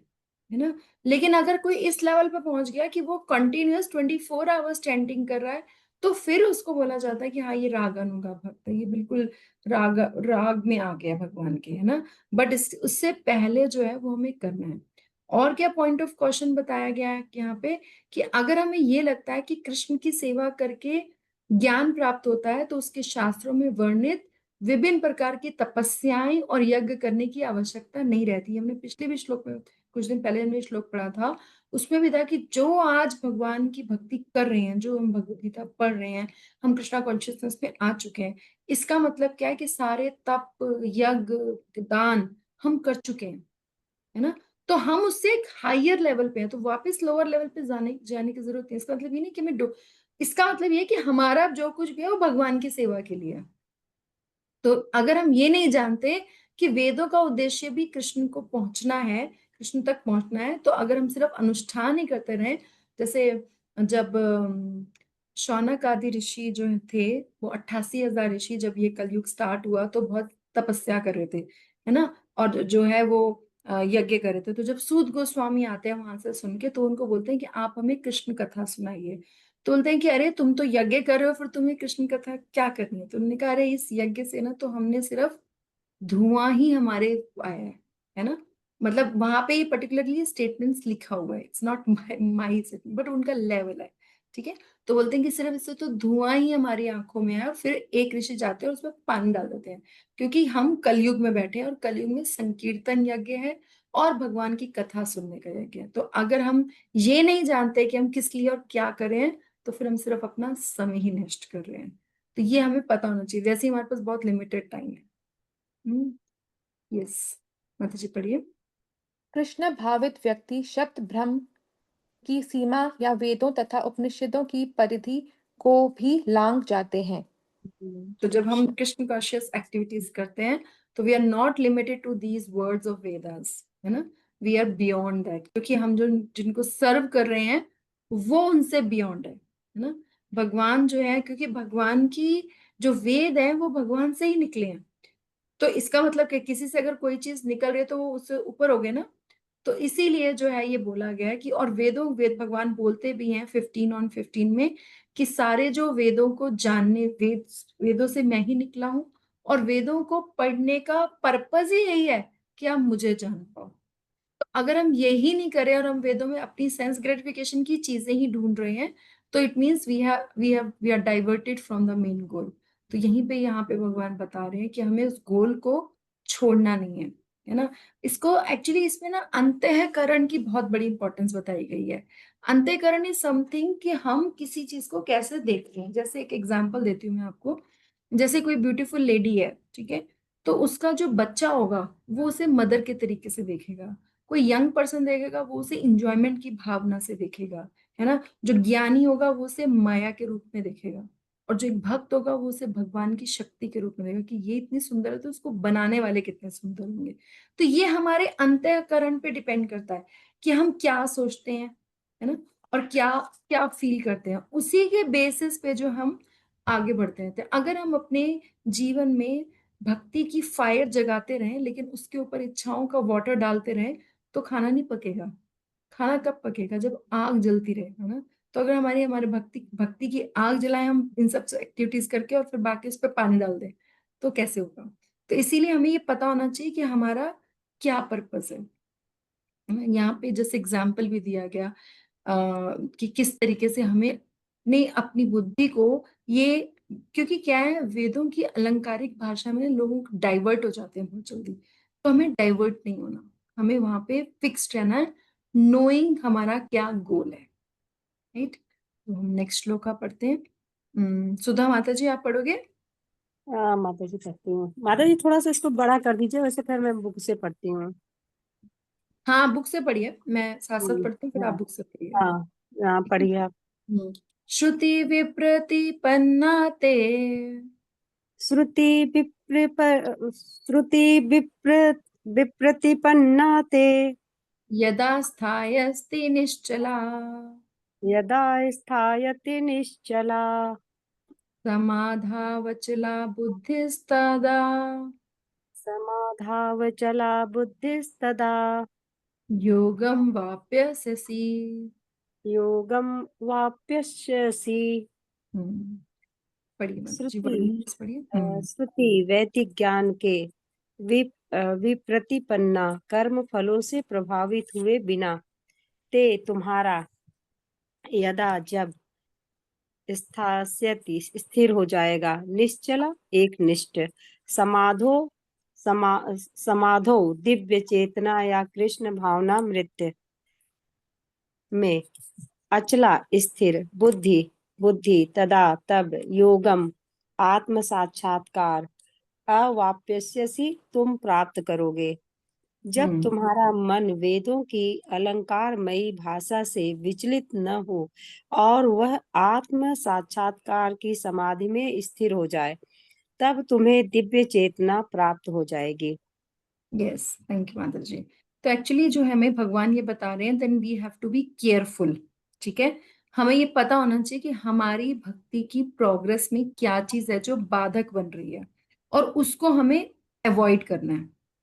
ना। लेकिन अगर कोई इस लेवल पे पहुंच गया कि वो कंटिन्यूअस 24 आवर्स चैंटिंग कर रहा है, तो फिर उसको बोला जाता है कि हाँ ये रागानुगा भक्त है, ये बिल्कुल राग में आ गया भगवान के, है ना। बट उससे पहले जो है वो हमें करना है। और क्या पॉइंट ऑफ क्वेश्चन बताया गया है यहाँ पे, कि अगर हमें ये लगता है कि कृष्ण की सेवा करके ज्ञान प्राप्त होता है, तो उसके शास्त्रों में वर्णित विभिन्न प्रकार की तपस्याएं और यज्ञ करने की आवश्यकता नहीं रहती। हमने पिछले भी श्लोक में, कुछ दिन पहले हमने श्लोक पढ़ा था, उसमें भी था कि जो आज भगवान की भक्ति कर रहे हैं, जो हम भगवत गीता पढ़ रहे हैं, हम कृष्णा कॉन्शियसनेस में आ चुके हैं, इसका मतलब क्या है कि सारे तप, यज्ञ, दान हम कर चुके हैं, है ना। तो हम उससे एक हायर लेवल पे हैं, तो वापस लोअर लेवल पे जाने जाने की जरूरत नहीं। इसका मतलब ये नहीं कि हमें इसका मतलब ये है कि हमारा जो कुछ भी है वो भगवान की सेवा के लिए है। तो अगर हम ये नहीं जानते कि वेदों का उद्देश्य भी कृष्ण को पहुंचना है, कृष्ण तक पहुंचना है, तो अगर हम सिर्फ अनुष्ठान ही करते रहे, जैसे जब शौनक आदि ऋषि जो थे, वो 88,000 ऋषि, जब ये कलयुग स्टार्ट हुआ तो बहुत तपस्या कर रहे थे, है ना, और जो है वो यज्ञ कर रहे थे। तो जब सूत गोस्वामी आते हैं वहां से सुन के, तो उनको बोलते हैं कि आप हमें कृष्ण कथा सुनाइए। तो बोलते हैं कि अरे तुम तो यज्ञ कर रहे हो, फिर तुम्हें कृष्ण कथा क्या करनी है। तो उन्होंने कहा अरे इस यज्ञ से ना तो हमने सिर्फ धुआं ही हमारे आया है ना। मतलब वहां पे ये पर्टिकुलरली स्टेटमेंट्स लिखा हुआ है, it's not my statement, but उनका लेवल है। ठीक है, तो बोलते हैं कि सिर्फ इससे तो धुआं ही हमारी आंखों में है, और फिर एक ऋषि जाते हैं और उसमें पानी डाल देते हैं, क्योंकि हम कलयुग में बैठे हैं और कलयुग में संकीर्तन यज्ञ है और भगवान की कथा सुनने का यज्ञ है। तो अगर हम ये नहीं जानते कि हम किस लिए और क्या करें, तो फिर हम सिर्फ अपना समय ही नष्ट कर रहे हैं। तो ये हमें पता होना चाहिए। वैसे ही हमारे पास बहुत लिमिटेड टाइम है। यस, माता जी पढ़िए। कृष्ण भावित व्यक्ति शब्द भ्रम की सीमा या वेदों तथा उपनिषदों की परिधि को भी लांघ जाते हैं। तो जब हम कृष्ण कॉन्शियस एक्टिविटीज करते हैं, तो we are not limited to these words of Vedas, है ना। वी आर बियॉन्ड दैट, क्योंकि हम जो जिनको सर्व कर रहे हैं वो उनसे बियॉन्ड है ना। भगवान जो है, क्योंकि भगवान की जो वेद है वो भगवान से ही निकले हैं। तो इसका मतलब कि किसी से अगर कोई चीज निकल रही है तो वो उससे ऊपर हो गए ना। तो इसीलिए जो है ये बोला गया है कि, और वेद भगवान बोलते भी हैं 15:15 में, कि सारे जो वेदों को जानने, वेदों से मैं ही निकला हूं, और वेदों को पढ़ने का पर्पज ही यही है कि आप मुझे जान पाओ। तो अगर हम यही नहीं करें और हम वेदों में अपनी सेंस ग्रेटिफिकेशन की चीजें ही ढूंढ रहे हैं, तो it means we are diverted from the main goal. तो यहीं पे, यहाँ पे भगवान बता रहे हैं कि हमें उस गोल को छोड़ना नहीं है ना। इसको एक्चुअली, इसमें ना अंतःकरण की बहुत बड़ी इंपॉर्टेंस बताई गई है। अंतःकरण इज समथिंग कि हम किसी चीज को कैसे देखते हैं। जैसे एक एग्जांपल देती हूँ मैं आपको। जैसे कोई ब्यूटीफुल लेडी है, ठीक है, तो उसका जो बच्चा होगा वो उसे मदर के तरीके से देखेगा। कोई यंग पर्सन देखेगा वो उसे इंजॉयमेंट की भावना से देखेगा, है ना। जो ज्ञानी होगा वो उसे माया के रूप में देखेगा, और जो एक भक्त होगा वो उसे भगवान की शक्ति के रूप में देखेगा कि ये इतनी सुंदर है तो उसको बनाने वाले कितने सुंदर होंगे। तो ये हमारे अंतःकरण पे डिपेंड करता है कि हम क्या सोचते हैं, है ना, और क्या क्या फील करते हैं। उसी के बेसिस पे जो हम आगे बढ़ते रहते हैं। अगर हम अपने जीवन में भक्ति की फायर जगाते रहें, लेकिन उसके ऊपर इच्छाओं का वाटर डालते रहें, तो खाना नहीं पकेगा। खाना कब पकेगा? जब आग जलती रहे, है ना। तो अगर हमारी हमारे भक्ति भक्ति की आग जलाएं हम इन सब एक्टिविटीज करके, और फिर बाकी उस पर पानी डाल दें, तो कैसे होगा। तो इसीलिए हमें ये पता होना चाहिए कि हमारा क्या पर्पस है। यहाँ पे जैसे एग्जाम्पल भी दिया गया कि किस तरीके से हमें ने अपनी बुद्धि को ये, क्योंकि क्या है, वेदों की अलंकारिक भाषा में लोगों को डाइवर्ट हो जाते हैं बहुत जल्दी। तो हमें डाइवर्ट नहीं होना, हमें वहां पे फिक्स्ड रहना है, नोइंग हमारा क्या गोल है, राइट। तो हम नेक्स्ट श्लोका पढ़ते हैं। सुधा माता जी आप पढ़ोगे? हाँ माता जी पढ़ती हूँ। माता जी थोड़ा सा इसको बड़ा कर दीजिए, वैसे फिर मैं बुक से पढ़ती हूँ। हाँ बुक से पढ़िए, मैं साथ साथ पढ़ती हूँ, फिर आप हाँ बुक से पढ़िए। हाँ हाँ, पढ़िए आप। श्रुति विप्रतिपन्ना ते श्रुति विप्रतिपन्ना ते यदा स्थायस्ति निश्चला यदा स्थायते निश्चला समाधावचला बुद्धिस्तदा समाधावचला बुद्धिस्तदा योगं वाप्यसि। योगम वाप्यस्यसि। पढ़िए माता जी, श्रुति वर्ड पढ़िए। श्रुति वैदिक ज्ञान के विप्रतिपन्ना कर्म फलों से प्रभावित हुए बिना ते तुम्हारा यदा जब स्थास्यति स्थिर हो जाएगा निश्चला एक निष्ठ समाधो दिव्य चेतना या कृष्ण भावना मृत्य में अचला स्थिर बुद्धि तदा तब योगम आत्म साक्षात्कार अवाप्यस्यसि तुम प्राप्त करोगे। जब तुम्हारा मन वेदों की अलंकारमयी भाषा से विचलित न हो और वह आत्म साक्षात्कार की समाधि में स्थिर हो जाए, तब तुम्हें दिव्य चेतना प्राप्त हो जाएगी। यस, थैंक यू माता जी। तो एक्चुअली जो हमें भगवान ये बता रहे हैं, then we have to be careful, ठीक है। हमें ये पता होना चाहिए कि हमारी भक्ति की प्रोग्रेस में क्या चीज है जो बाधक बन रही है, और उसको हमें अवॉइड करना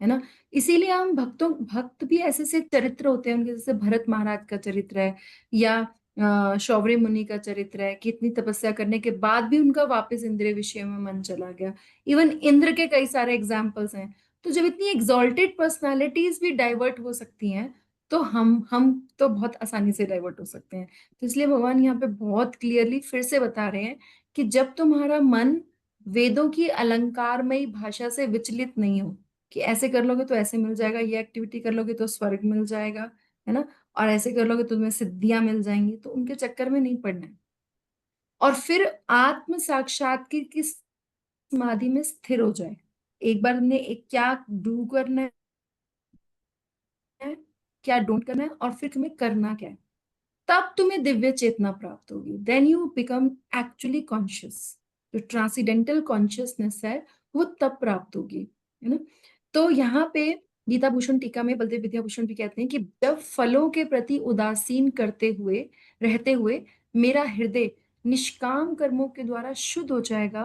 है ना। इसीलिए हम भक्त भी ऐसे से चरित्र होते हैं उनके, जैसे भरत महाराज का चरित्र है, या शौर्य मुनि का चरित्र है कि इतनी तपस्या करने के बाद भी उनका वापस इंद्रिय विषय में मन चला गया। इवन इंद्र के कई सारे एग्जाम्पल्स हैं। तो जब इतनी एग्जॉल्टेड पर्सनालिटीज भी डाइवर्ट हो सकती हैं, तो हम तो बहुत आसानी से डाइवर्ट हो सकते हैं। तो इसलिए भगवान यहाँ पे बहुत क्लियरली फिर से बता रहे हैं कि जब तुम्हारा मन वेदों की अलंकारमयी भाषा से विचलित नहीं हो, कि ऐसे कर लोगे तो ऐसे मिल जाएगा, ये एक्टिविटी कर लोगे तो स्वर्ग मिल जाएगा, है ना, और ऐसे कर लोगे तो तुम्हें सिद्धियां मिल जाएंगी, तो उनके चक्कर में नहीं पड़ना है। और फिर आत्म साक्षात्कार की समाधि में स्थिर हो जाए। एक बार हमने एक क्या डू करना है, क्या डोंट करना है, और फिर तुम्हें करना क्या है, तब तुम्हें दिव्य चेतना प्राप्त होगी। Then you become actually conscious. जो ट्रांसीडेंटल कॉन्शियसनेस है वो तब प्राप्त होगी, है ना। तो यहाँ पे गीता भूषण टीका में बलदेव विद्याभूषण भी कहते हैं कि जब फलों के प्रति उदासीन करते हुए रहते हुए मेरा हृदय निष्काम कर्मों के द्वारा शुद्ध हो जाएगा,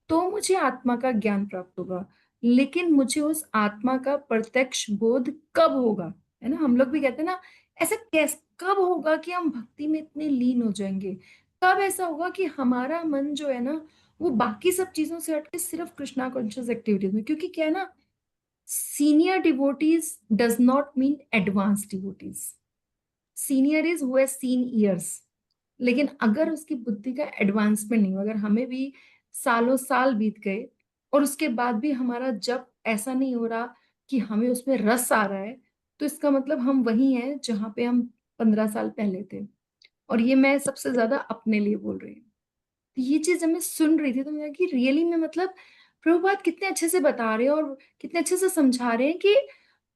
तो मुझे आत्मा का ज्ञान प्राप्त होगा। लेकिन मुझे उस आत्मा का प्रत्यक्ष बोध कब होगा, है ना। हम लोग भी कहते हैं ना, ऐसा कैसे कब होगा कि हम भक्ति में इतने लीन हो जाएंगे, कब ऐसा होगा कि हमारा मन जो है ना वो बाकी सब चीजों से हटके सिर्फ कृष्णा कॉन्शियस एक्टिविटीज में। क्योंकि क्या है ना, senior devotees does not mean advance devotees. Senior is who has seen years. लेकिन अगर उसकी बुद्धि का एडवांसमेंट नहीं हो, अगर हमें भी सालों साल बीत गए और उसके बाद भी हमारा जब ऐसा नहीं हो रहा कि हमें उसमें रस आ रहा है, तो इसका मतलब हम वही हैं जहां पे हम 15 साल पहले थे। और ये मैं सबसे ज्यादा अपने लिए बोल रही हूँ। तो ये चीज जब मैं सुन रही थी तो मैं कि रियली में मतलब प्रभुपाद कितने अच्छे से बता रहे हैं और कितने अच्छे से समझा रहे हैं कि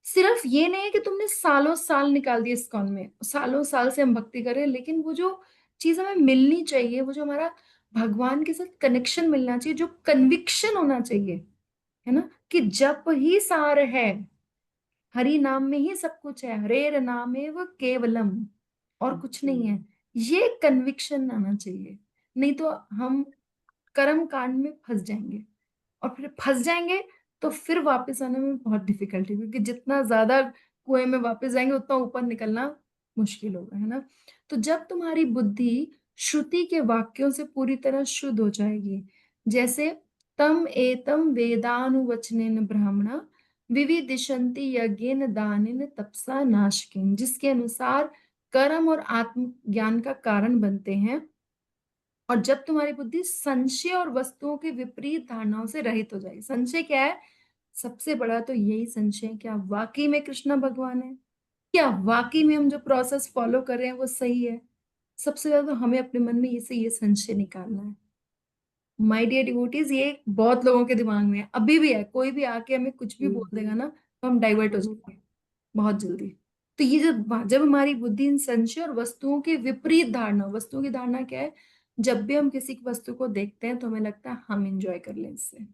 सिर्फ ये नहीं है कि तुमने सालों साल निकाल दिए इस्कॉन में, सालों साल से हम भक्ति कर रहे हैं, लेकिन वो जो चीज हमें मिलनी चाहिए, वो जो हमारा भगवान के साथ कनेक्शन मिलना चाहिए, जो कन्विक्शन होना चाहिए, है ना, कि जप ही सार है, हरि नाम में ही सब कुछ है, हरेर नामेव केवलम, और कुछ नहीं है, ये कन्विक्शन आना चाहिए। नहीं तो हम कर्म कांड में फंस जाएंगे, और फिर फंस जाएंगे तो फिर वापस आने में बहुत डिफिकल्टी, क्योंकि जितना ज्यादा कुएं में वापस जाएंगे उतना ऊपर निकलना मुश्किल होगा, है ना। तो जब तुम्हारी बुद्धि श्रुति के वाक्यों से पूरी तरह शुद्ध हो जाएगी, जैसे तम एतम वेदानुवचनेन ब्राह्मणा विविदिशन्ति यज्ञेन दानेन तपसा नाशकेन, जिसके अनुसार कर्म और आत्म ज्ञान का कारण बनते हैं। और जब तुम्हारी बुद्धि संशय और वस्तुओं के विपरीत धारणाओं से रहित हो जाएगी। संशय क्या है? सबसे बड़ा तो यही संशय है, क्या वाकई में कृष्ण भगवान है, क्या वाकई में भगवान मुझे मिलेंगे, क्या वाकई में क्या वाकई में हम जो प्रोसेस फॉलो कर रहे हैं वो सही है? सबसे ज्यादा तो हमें अपने मन में ये संशय निकालना है। माय डियर डिवोटीज, ये बहुत लोगों के दिमाग में है, अभी भी है। कोई भी आके हमें कुछ भी बोल देगा ना तो हम डाइवर्ट हो जाएंगे बहुत जल्दी। तो ये जब हमारी बुद्धि इन संशय और वस्तुओं की विपरीत धारणा, वस्तुओं की धारणा क्या है, जब भी हम किसी वस्तु को देखते हैं तो हमें लगता है हम इंजॉय कर लें इससे, है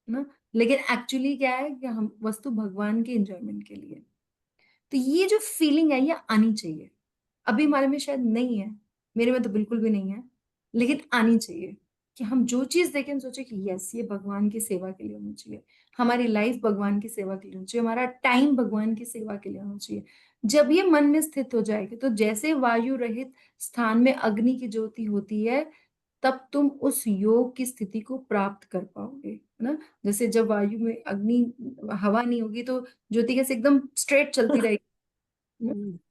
ना। लेकिन एक्चुअली क्या है कि हम वस्तु भगवान के इंजॉयमेंट के लिए। तो ये जो फीलिंग है ये आनी चाहिए। अभी हमारे में शायद नहीं है, मेरे में तो बिल्कुल भी नहीं है, लेकिन आनी चाहिए कि हम जो चीज देखें हम सोचे कि यस ये भगवान की सेवा के लिए होनी चाहिए, हमारी लाइफ भगवान की सेवा के लिए होनी चाहिए, हमारा टाइम भगवान की सेवा के लिए होना चाहिए। जब ये मन में स्थित हो जाएगी तो जैसे वायु रहित स्थान में अग्नि की ज्योति होती है, तब तुम उस योग की स्थिति को प्राप्त कर पाओगे, है ना। जैसे जब वायु में अग्नि, हवा नहीं होगी तो ज्योति कैसे एकदम स्ट्रेट चलती रहेगी,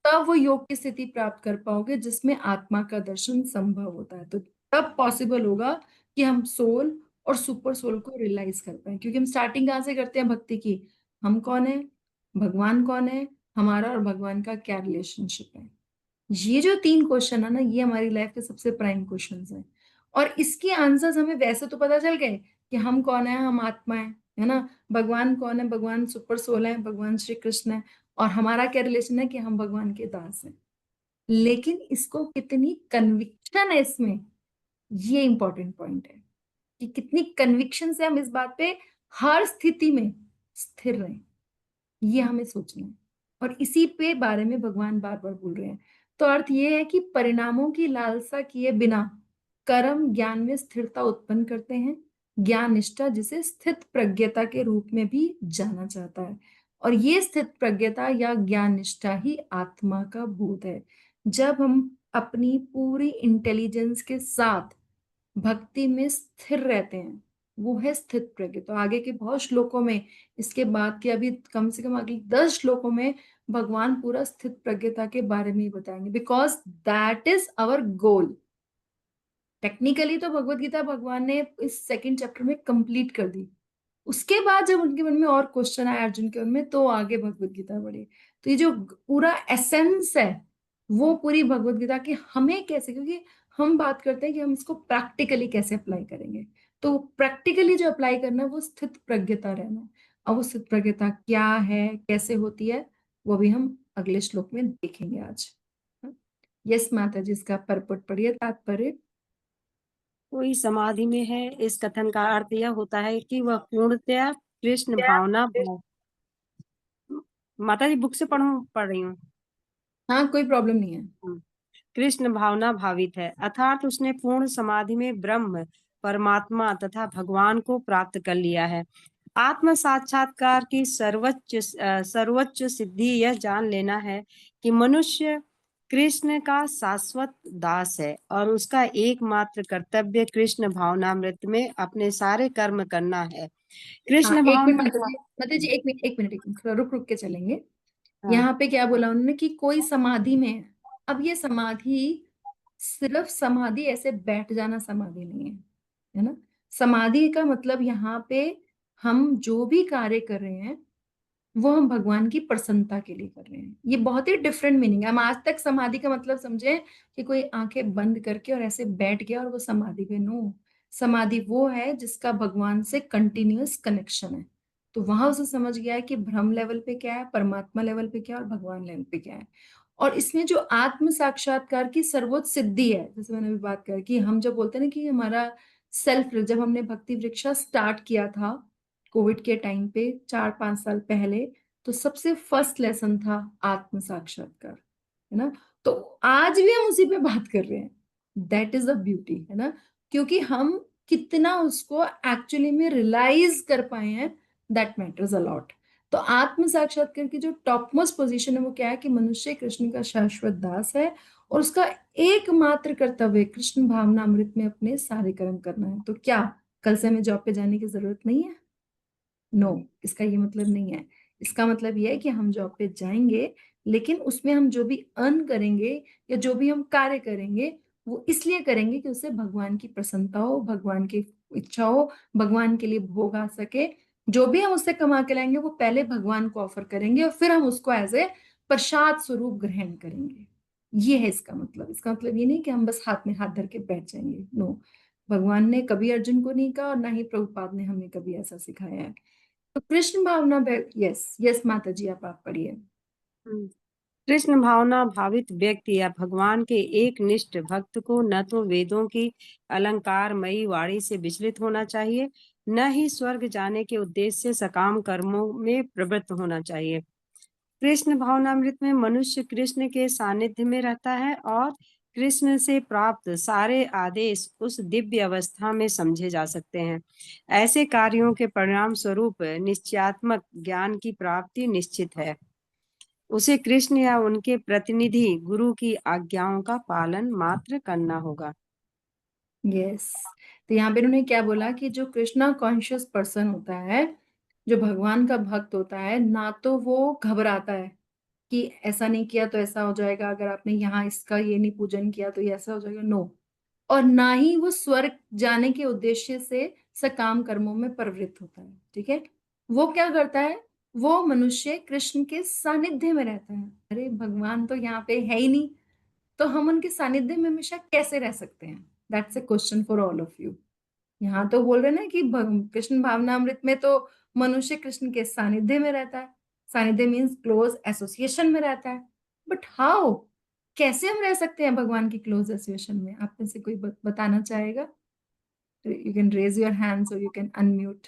तब वो योग की स्थिति प्राप्त कर पाओगे जिसमें आत्मा का दर्शन संभव होता है। तो तब पॉसिबल होगा कि हम सोल और सुपर सोल को रियलाइज कर पाए। क्योंकि हम स्टार्टिंग कहाँ से करते हैं भक्ति की? हम कौन है, भगवान कौन है, हमारा और भगवान का क्या रिलेशनशिप है। ये जो 3 क्वेश्चन है ना, ये हमारी लाइफ के सबसे प्राइम क्वेश्चंस हैं। और इसके आंसर्स हमें वैसे तो पता चल गए कि हम कौन है, हम आत्मा है ना। भगवान कौन है, भगवान सुपर सोल है, भगवान श्री कृष्ण है। और हमारा क्या रिलेशन है कि हम भगवान के दास हैं। लेकिन इसको कितनी कन्विक्शन है इसमें, ये इंपॉर्टेंट पॉइंट है कि कितनी कन्विक्शन से हम इस बात पे हर स्थिति में स्थिर रहें, ये हमें सोचना है। और इसी पे बारे में भगवान बार बार बोल रहे हैं। तो अर्थ ये है कि परिणामों की लालसा किए बिना कर्म ज्ञान में स्थिरता उत्पन्न करते हैं। ज्ञान निष्ठा जिसे स्थित प्रज्ञता के रूप में भी जाना जाता है। और ये स्थित प्रज्ञता या ज्ञान निष्ठा ही आत्मा का भूत है। जब हम अपनी पूरी इंटेलिजेंस के साथ भक्ति में स्थिर रहते हैं, वो है स्थित प्रज्ञ। तो आगे के बहुत श्लोकों में, इसके बाद के अभी कम से कम अगले 10 श्लोकों में भगवान पूरा स्थित प्रज्ञता के बारे में ही बताएंगे, because that is our goal. Technically तो भगवत गीता भगवान ने इस सेकंड चैप्टर में कंप्लीट कर दी। उसके बाद जब उनके मन में और क्वेश्चन आए अर्जुन के मन में, तो आगे भगवत गीता बढ़ी। तो ये जो पूरा एसेंस है वो पूरी भगवत गीता की हमें कैसे, क्योंकि हम बात करते हैं कि हम इसको प्रैक्टिकली कैसे अप्लाई करेंगे। तो प्रैक्टिकली जो अप्लाई करना है वो स्थित प्रज्ञता रहना है। अब वो स्थित प्रज्ञता क्या है, कैसे होती है, वो भी हम अगले श्लोक में देखेंगे आज। यस माता जी, इसका परपट पढ़िए, तात्पर्य। कोई समाधि में है, इस कथन का अर्थ यह होता है कि वह पूर्णतया कृष्ण भावना भाव। माता जी बुक से पढ़ रही हूँ। हाँ, कोई प्रॉब्लम नहीं है। कृष्ण भावना भावित है, अर्थात उसने पूर्ण समाधि में ब्रह्म, परमात्मा तथा भगवान को प्राप्त कर लिया है। आत्म साक्षात्कार की सर्वोच्च सिद्धि यह जान लेना है कि मनुष्य कृष्ण का शाश्वत दास है और उसका एकमात्र कर्तव्य कृष्ण भावनामृत में अपने सारे कर्म करना है। कृष्ण हाँ, एक मिनट भावना माता जी, एक मिनट थोड़ा रुक रुक के चलेंगे। हाँ, यहाँ पे क्या बोला उन्होंने कि कोई समाधि में है। अब ये समाधि सिर्फ समाधि ऐसे बैठ जाना समाधि नहीं है ना। समाधि का मतलब यहाँ पे हम जो भी कार्य कर रहे हैं वो हम भगवान की प्रसन्नता के लिए कर रहे हैं। ये बहुत ही डिफरेंट मीनिंग है। हम आज तक समाधि का मतलब समझे कि कोई आंखें बंद करके और ऐसे बैठ गया और वो समाधि पे। नो, समाधि वो है जिसका भगवान से कंटिन्यूअस कनेक्शन है। तो वहां उसे समझ गया है कि ब्रह्म लेवल पे क्या है, परमात्मा लेवल पे क्या है और भगवान लेवल पे क्या है। और इसमें जो आत्म साक्षात्कार की सर्वोच्च सिद्धि है, जैसे मैंने अभी बात करी कि हम जब बोलते हैं ना कि हमारा सेल्फ, जब हमने भक्ति वृक्षा स्टार्ट किया था कोविड के टाइम पे 4-5 साल पहले, तो सबसे फर्स्ट लेसन था आत्म साक्षात्कार, है ना। तो आज भी हम उसी पे बात कर रहे हैं। दैट इज द ब्यूटी, है ना। क्योंकि हम कितना उसको एक्चुअली में रियलाइज कर पाए हैं, दैट मैटर्स अलॉट। तो आत्म साक्षात्कार की जो टॉप मोस्ट पोजीशन है वो क्या है कि मनुष्य कृष्ण का शाश्वत दास है और उसका एकमात्र कर्तव्य कृष्ण भावना अमृत में अपने सारे कर्म करना है। तो क्या कल से हमें जॉब पे जाने की जरूरत नहीं है? नो, इसका ये मतलब नहीं है। इसका मतलब ये है कि हम जॉब पे जाएंगे, लेकिन उसमें हम जो भी अर्न करेंगे या जो भी हम कार्य करेंगे वो इसलिए करेंगे कि उससे भगवान की प्रसन्नता हो, भगवान की इच्छा हो, भगवान के लिए भोग आ सके। जो भी हम उससे कमा के लाएंगे वो पहले भगवान को ऑफर करेंगे और फिर हम उसको एज ए प्रसाद स्वरूप ग्रहण करेंगे। ये है इसका मतलब। इसका मतलब ये नहीं कि हम बस हाथ में हाथ धर के बैठ जाएंगे, नो। भगवान ने कभी अर्जुन को नहीं कहा और ना ही प्रभुपाद ने हमें कभी ऐसा सिखाया है। तो कृष्ण भावना, यस यस माता जी, आप पढ़िए। कृष्ण भावना भावित व्यक्ति या भगवान के एक निष्ठ भक्त को न तो वेदों की अलंकारमयी वाणी से विचलित होना चाहिए, न ही स्वर्ग जाने के उद्देश्य से सकाम कर्मों में प्रवृत्त होना चाहिए। कृष्ण भावनामृत में मनुष्य कृष्ण के सानिध्य में रहता है और कृष्ण से प्राप्त सारे आदेश उस दिव्य अवस्था में समझे जा सकते हैं। ऐसे कार्यों के परिणाम स्वरूप निश्चयात्मक ज्ञान की प्राप्ति निश्चित है। उसे कृष्ण या उनके प्रतिनिधि गुरु की आज्ञाओं का पालन मात्र करना होगा। यस। तो यहाँ पे उन्होंने क्या बोला कि जो कृष्णा कॉन्शियस पर्सन होता है, जो भगवान का भक्त होता है, ना तो वो घबराता है कि ऐसा नहीं किया तो ऐसा हो जाएगा, अगर आपने यहाँ इसका ये नहीं पूजन किया तो ये ऐसा हो जाएगा, नो। और ना ही वो स्वर्ग जाने के उद्देश्य से सकाम कर्मों में प्रवृत्त होता है। ठीक है, वो क्या करता है, वो मनुष्य कृष्ण के सानिध्य में रहता है। अरे भगवान तो यहाँ पे है ही नहीं, तो हम उनके सानिध्य में हमेशा कैसे रह सकते हैं? That's a question for all of you. यहाँ तो बोल रहे ना कि कृष्ण भावनामृत में तो मनुष्य कृष्ण के सानिध्य में रहता है। सानिध्य मीन्स क्लोज एसोसिएशन में रहता है। बट हाउ, कैसे हम रह सकते हैं भगवान की क्लोज एसोसिएशन में? आप में से कोई बताना चाहेगा? You can raise your hands or you can unmute.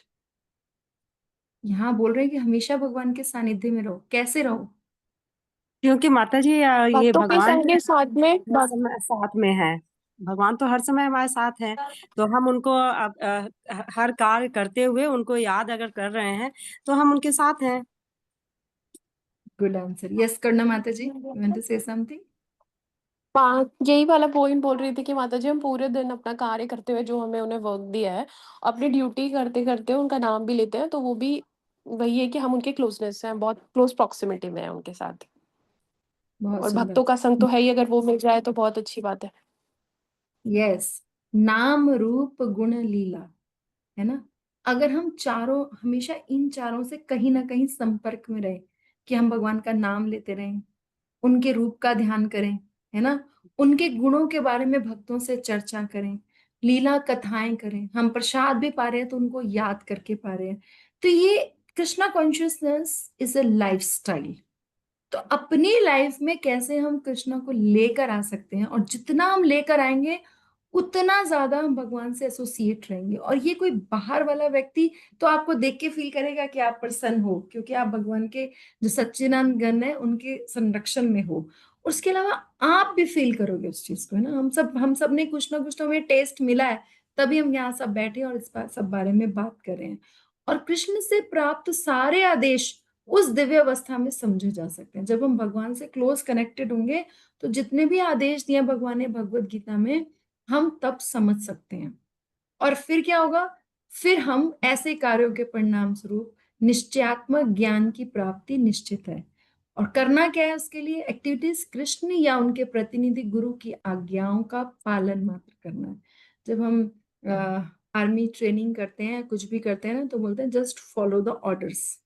यहाँ बोल रहे हैं कि हमेशा भगवान के सानिध्य में रहो। कैसे रहो? क्योंकि माता जी ये भक्तों के भगवान संग साथ में हर समय साथ में है। भगवान तो हर समय हमारे साथ है, तो हम उनको हर कार्य करते हुए उनको याद अगर कर रहे हैं तो हम उनके साथ हैं। Good answer. यस करना माता जी, you want to say something? यही वाला पॉइंट बोल रही थी कि माता जी हम पूरे दिन अपना कार्य करते हुए जो हमें उन्हें वर्क दिया है, अपनी ड्यूटी करते करते उनका नाम भी लेते हैं, तो वो भी वही है कि हम उनके क्लोजनेस हैं, बहुत क्लोज प्रॉक्सिमिटी में है उनके साथ। बहुत और सुंदर। भक्तों का संग तो है ही, अगर वो मिल जाए तो बहुत अच्छी बात है। यस, नाम रूप गुण लीला, है ना। अगर हम चारों, हमेशा इन चारों से कहीं ना कहीं संपर्क में रहे, कि हम भगवान का नाम लेते रहें, उनके रूप का ध्यान करें, है ना, उनके गुणों के बारे में भक्तों से चर्चा करें, लीला कथाएं करें, हम प्रसाद भी पा रहे हैं तो उनको याद करके पा रहे हैं, तो ये Krishna consciousness is a life style. तो अपनी लाइफ में कैसे हम कृष्णा को लेकर आ सकते हैं, और जितना हम लेकर आएंगे उतना ज्यादा हम भगवान से एसोसिएट रहेंगे। और ये कोई बाहर वाला व्यक्ति तो आपको देख के फील करेगा कि आप प्रसन्न हो, क्योंकि आप भगवान के जो सच्चिदानंद गण है उनके संरक्षण में हो। उसके अलावा आप भी फील करोगे उस चीज को, है ना। हम सब ने कुछ ना कुछ तो हमें टेस्ट मिला है, तभी हम यहाँ सब बैठे और इस सब बारे में बात कर रहे हैं। और कृष्ण से प्राप्त सारे आदेश उस दिव्य अवस्था में समझे जा सकते हैं। जब हम भगवान से क्लोज कनेक्टेड होंगे तो जितने भी आदेश दिए भगवान ने भगवत गीता में, हम तब समझ सकते हैं। और फिर क्या होगा, फिर हम ऐसे कार्यों के परिणाम स्वरूप निश्चयात्मक ज्ञान की प्राप्ति निश्चित है। और करना क्या है उसके लिए? एक्टिविटीज कृष्ण या उनके प्रतिनिधि गुरु की आज्ञाओं का पालन मात्र करना है। जब हम आर्मी ट्रेनिंग करते हैं, कुछ भी करते हैं ना, तो बोलते हैं जस्ट फॉलो द ऑर्डर्स,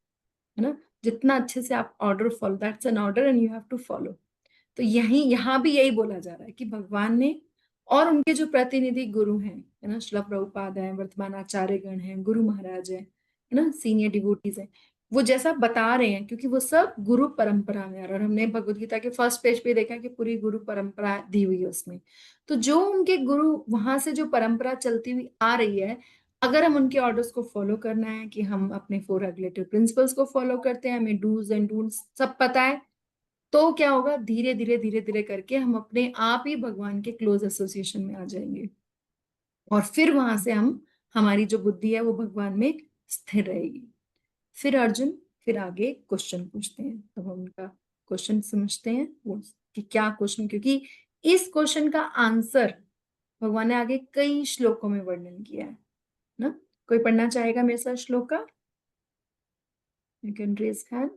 है ना। जितना अच्छे से आप order follow, that's an order and you have to follow. तो यहाँ भी यही बोला जा रहा है कि भगवान ने और उनके जो प्रतिनिधि गुरु हैं, है ना, श्रील प्रभुपाद हैं, वर्तमान आचार्य गण हैं, गुरु महाराज है ना, सीनियर डिवोटीज हैं, वो जैसा बता रहे हैं, क्योंकि वो सब गुरु परंपरा में आ रहा है। और हमने भगवत गीता के फर्स्ट पेज पे देखा कि पूरी गुरु परंपरा दी हुई है उसमें। तो जो उनके गुरु, वहां से जो परंपरा चलती हुई आ रही है, अगर हम उनके ऑर्डर्स को फॉलो करना है, कि हम अपने 4 रेगुलेटरी प्रिंसिपल्स को फॉलो करते हैं, हमें डूज एंड डोंट्स सब पता है, तो क्या होगा, धीरे धीरे धीरे धीरे करके हम अपने आप ही भगवान के क्लोज एसोसिएशन में आ जाएंगे। और फिर वहां से हम, हमारी जो बुद्धि है वो भगवान में स्थिर रहेगी। फिर अर्जुन, फिर आगे क्वेश्चन पूछते हैं, तो हम उनका क्वेश्चन समझते हैं वो कि क्या क्वेश्चन, क्योंकि इस क्वेश्चन का आंसर भगवान ने आगे कई श्लोकों में वर्णन किया है ना। कोई पढ़ना चाहेगा मेरे साथ श्लोक का? You can raise hand,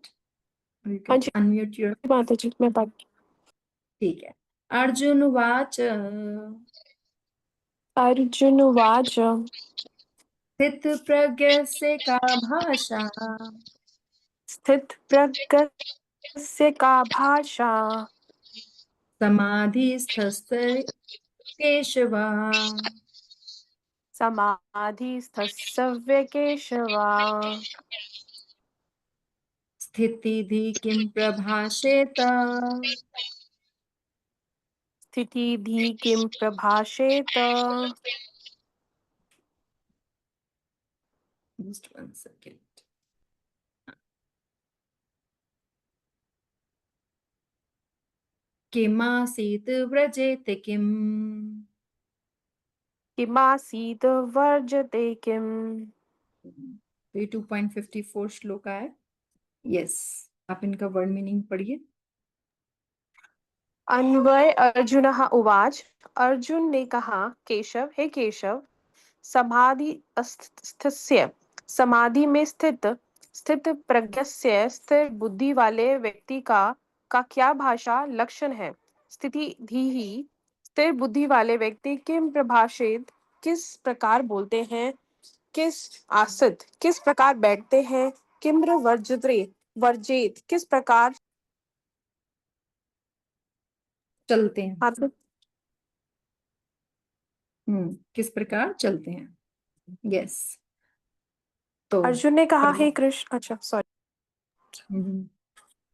you हाँ कैन जी अनम्यूट योर। माता जी, मैं बात। ठीक है। अर्जुन वाच अर्जुन उवाच। स्थित प्रज्ञस्य का भाषा स्थित प्रज्ञ तस्य का भाषा समाधिस्थस्य केशवा समाधिस्थस्य केशवा स्थितिधि किं प्रभाषेत स्थितिधि किं प्रभाषेत Just 1 second. किमासीत् व्रजेत किम् किमासीत् वर्जते किम् ये 2.54 श्लोक है। यस, आप इनका वर्ड मीनिंग पढ़िए। अन्वय अर्जुनः उवाच। अर्जुन ने कहा, केशव, हे केशव, समाधि समाधि में स्थित प्रज्ञस्य स्थिर बुद्धि वाले व्यक्ति का क्या भाषा लक्षण है? स्थिति ही स्थिर बुद्धि वाले व्यक्ति किम प्रभाषित किस प्रकार बोलते हैं, किस आसित किस प्रकार बैठते हैं, किम्र वर्जित किस प्रकार चलते हैं। आसित किस प्रकार चलते हैं। यस, तो अर्जुन ने कहा, पढ़िए। हे कृष्ण, अच्छा सॉरी, हम्म,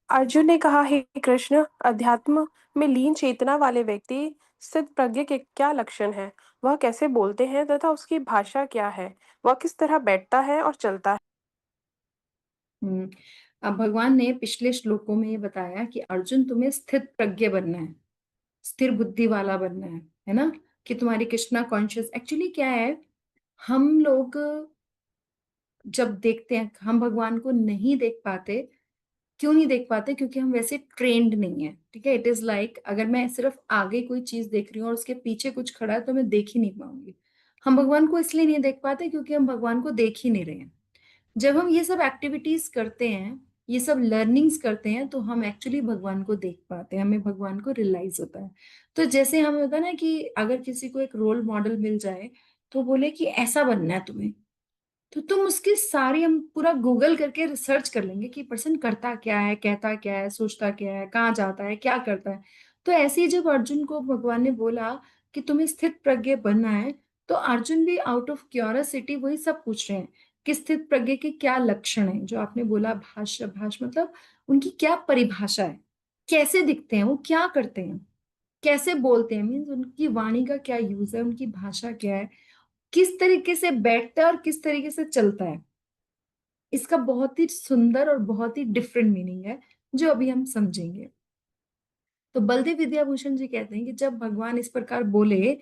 अर्जुन ने कहा, हे कृष्ण, अध्यात्म में लीन चेतना वाले व्यक्ति स्थित प्रज्ञ के क्या लक्षण हैं? वह कैसे बोलते हैं तथा उसकी भाषा क्या है? वह किस तरह बैठता है और चलता है? हम्म। अब भगवान ने पिछले श्लोकों में ये बताया कि अर्जुन तुम्हें स्थित प्रज्ञ बनना है, स्थिर बुद्धि वाला बनना है ना, कि तुम्हारी कृष्णा कॉन्शियस। एक्चुअली क्या है, हम लोग जब देखते हैं, हम भगवान को नहीं देख पाते। क्यों नहीं देख पाते? क्योंकि हम वैसे ट्रेंड नहीं है। ठीक है, इट इज लाइक अगर मैं सिर्फ आगे कोई चीज देख रही हूँ और उसके पीछे कुछ खड़ा है तो मैं देख ही नहीं पाऊंगी। हम भगवान को इसलिए नहीं देख पाते क्योंकि हम भगवान को देख ही नहीं रहे हैं। जब हम ये सब एक्टिविटीज करते हैं, ये सब लर्निंग्स करते हैं, तो हम एक्चुअली भगवान को देख पाते हैं, हमें भगवान को रियलाइज होता है। तो जैसे हमें होता है ना कि अगर किसी को एक रोल मॉडल मिल जाए तो बोले कि ऐसा बनना है तुम्हें, तो तुम उसकी सारी, हम पूरा गूगल करके रिसर्च कर लेंगे कि पर्सन करता क्या है, कहता क्या है, सोचता क्या है, कहाँ जाता है, क्या करता है। तो ऐसे ही जब अर्जुन को भगवान ने बोला कि तुम्हें स्थित प्रज्ञ बनना है, तो अर्जुन भी आउट ऑफ क्यूरियोसिटी वही सब पूछ रहे हैं कि स्थित प्रज्ञ के क्या लक्षण है। जो आपने बोला भाष मतलब उनकी क्या परिभाषा है, कैसे दिखते हैं, वो क्या करते हैं, कैसे बोलते हैं, मीन्स उनकी वाणी का क्या यूज है, उनकी भाषा क्या है, किस तरीके से बैठता है और किस तरीके से चलता है। इसका बहुत ही सुंदर और बहुत ही डिफरेंट मीनिंग है जो अभी हम समझेंगे। तो बलदेव विद्याभूषण जी कहते हैं कि जब भगवान इस प्रकार बोले,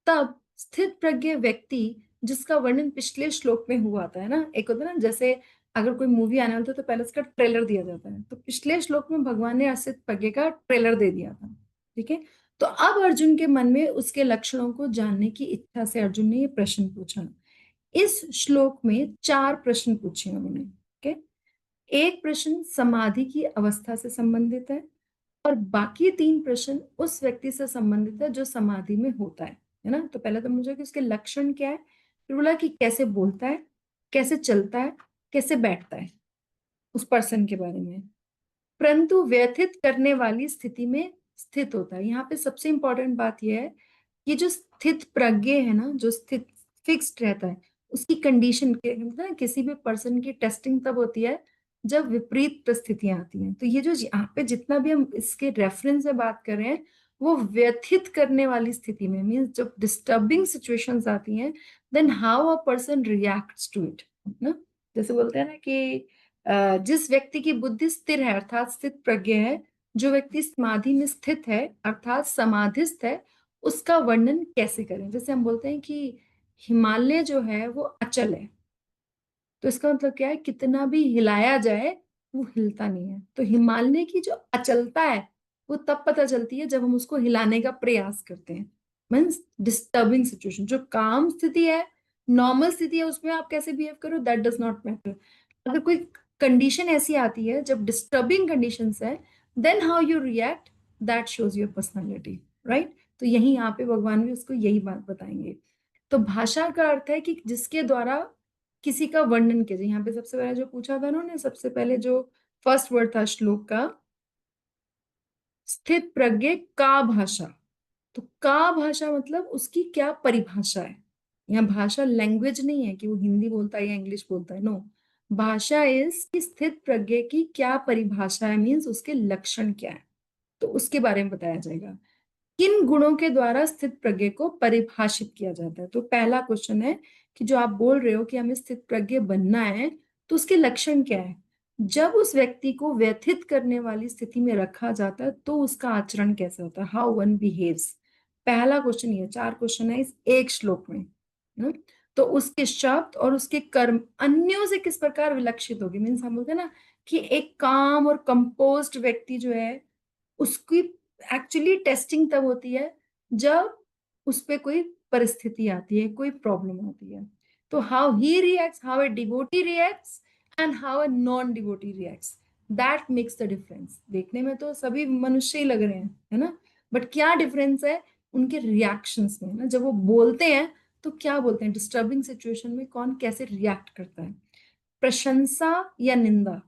तब स्थित प्रज्ञ व्यक्ति, जिसका वर्णन पिछले श्लोक में हुआ था, है ना, एक होता है ना, जैसे अगर कोई मूवी आने वाला था तो पहले उसका ट्रेलर दिया जाता है, तो पिछले श्लोक में भगवान ने अस्थित प्रज्ञ का ट्रेलर दे दिया था। ठीक है, तो अब अर्जुन के मन में उसके लक्षणों को जानने की इच्छा से अर्जुन ने ये प्रश्न पूछा। इस श्लोक में 4 प्रश्न पूछे उन्होंने। ठीक है, एक प्रश्न समाधि की अवस्था से संबंधित है और बाकी 3 प्रश्न उस व्यक्ति से संबंधित है जो समाधि में होता है ना। तो पहले तो मुझे कि उसके लक्षण क्या है, फिर बोला कि कैसे बोलता है, कैसे चलता है, कैसे बैठता है, उस पर्सन के बारे में, परंतु व्यथित करने वाली स्थिति में स्थित होता है। यहाँ पे सबसे इंपॉर्टेंट बात यह है, ये जो स्थित प्रज्ञ है ना, जो स्थित फिक्स्ड रहता है, उसकी कंडीशन के मतलब ना, किसी भी पर्सन की टेस्टिंग तब होती है जब विपरीत परिस्थितियां आती हैं। तो ये जो यहाँ पे जितना भी हम इसके रेफरेंस से बात कर रहे हैं, वो व्यथित करने वाली स्थिति में, मीन्स जब डिस्टर्बिंग सिचुएशंस आती हैं, then how a person reacts to it ना। जैसे बोलते हैं ना कि जिस व्यक्ति की बुद्धि स्थिर है अर्थात स्थित प्रज्ञ है, जो व्यक्ति समाधि में स्थित है अर्थात समाधिस्थ है, उसका वर्णन कैसे करें। जैसे हम बोलते हैं कि हिमालय जो है वो अचल है, तो इसका मतलब क्या है, कितना भी हिलाया जाए वो हिलता नहीं है। तो हिमालय की जो अचलता है वो तब पता चलती है जब हम उसको हिलाने का प्रयास करते हैं। मीन्स डिस्टर्बिंग सिचुएशन, जो काम स्थिति है, नॉर्मल स्थिति है, उसमें आप कैसे बिहेव करो दैट डज नॉट मैटर। अगर कोई कंडीशन ऐसी आती है जब डिस्टर्बिंग कंडीशंस है, then how you react, that shows your personality, right. तो यही यहाँ पे भगवान भी उसको यही बात बताएंगे। तो भाषा का अर्थ है कि जिसके द्वारा किसी का वर्णन किया जाए। यहाँ पे सबसे पहले जो पूछा था उन्होंने, सबसे पहले जो फर्स्ट वर्ड था श्लोक का स्थित प्रज्ञ का भाषा। तो का भाषा मतलब उसकी क्या परिभाषा है। यहाँ भाषा लैंग्वेज नहीं है कि वो हिंदी बोलता है या इंग्लिश बोलता है, नो। भाषा इज कि स्थित प्रज्ञ की क्या परिभाषा है, मीन्स उसके लक्षण क्या है, तो उसके बारे में बताया जाएगा। किन गुणों के द्वारा स्थित प्रज्ञ को परिभाषित किया जाता है। तो पहला क्वेश्चन है कि जो आप बोल रहे हो कि हमें स्थित प्रज्ञ बनना है, तो उसके लक्षण क्या है। जब उस व्यक्ति को व्यथित करने वाली स्थिति में रखा जाता है तो उसका आचरण कैसा होता है, हाउ वन बिहेव्स। पहला क्वेश्चन ये, 4 क्वेश्चन है इस एक श्लोक में ना? तो उसके शब्द और उसके कर्म अन्यों से किस प्रकार विलक्षित होगी, मीन्स हम बोलते हैं ना कि एक काम और कंपोज्ड व्यक्ति जो है उसकी एक्चुअली टेस्टिंग तब होती है जब उस पे कोई परिस्थिति आती है, कोई प्रॉब्लम आती है। तो how he reacts, how a devotee reacts and how a non devotee reacts, that makes the difference. देखने में तो सभी मनुष्य ही लग रहे हैं, है ना, बट क्या डिफरेंस है उनके रिएक्शंस में ना। जब वो बोलते हैं तो क्या बोलते हैं, डिस्टर्बिंग सिचुएशन में कौन कैसे रिएक्ट करता है, प्रशंसा या निंदा,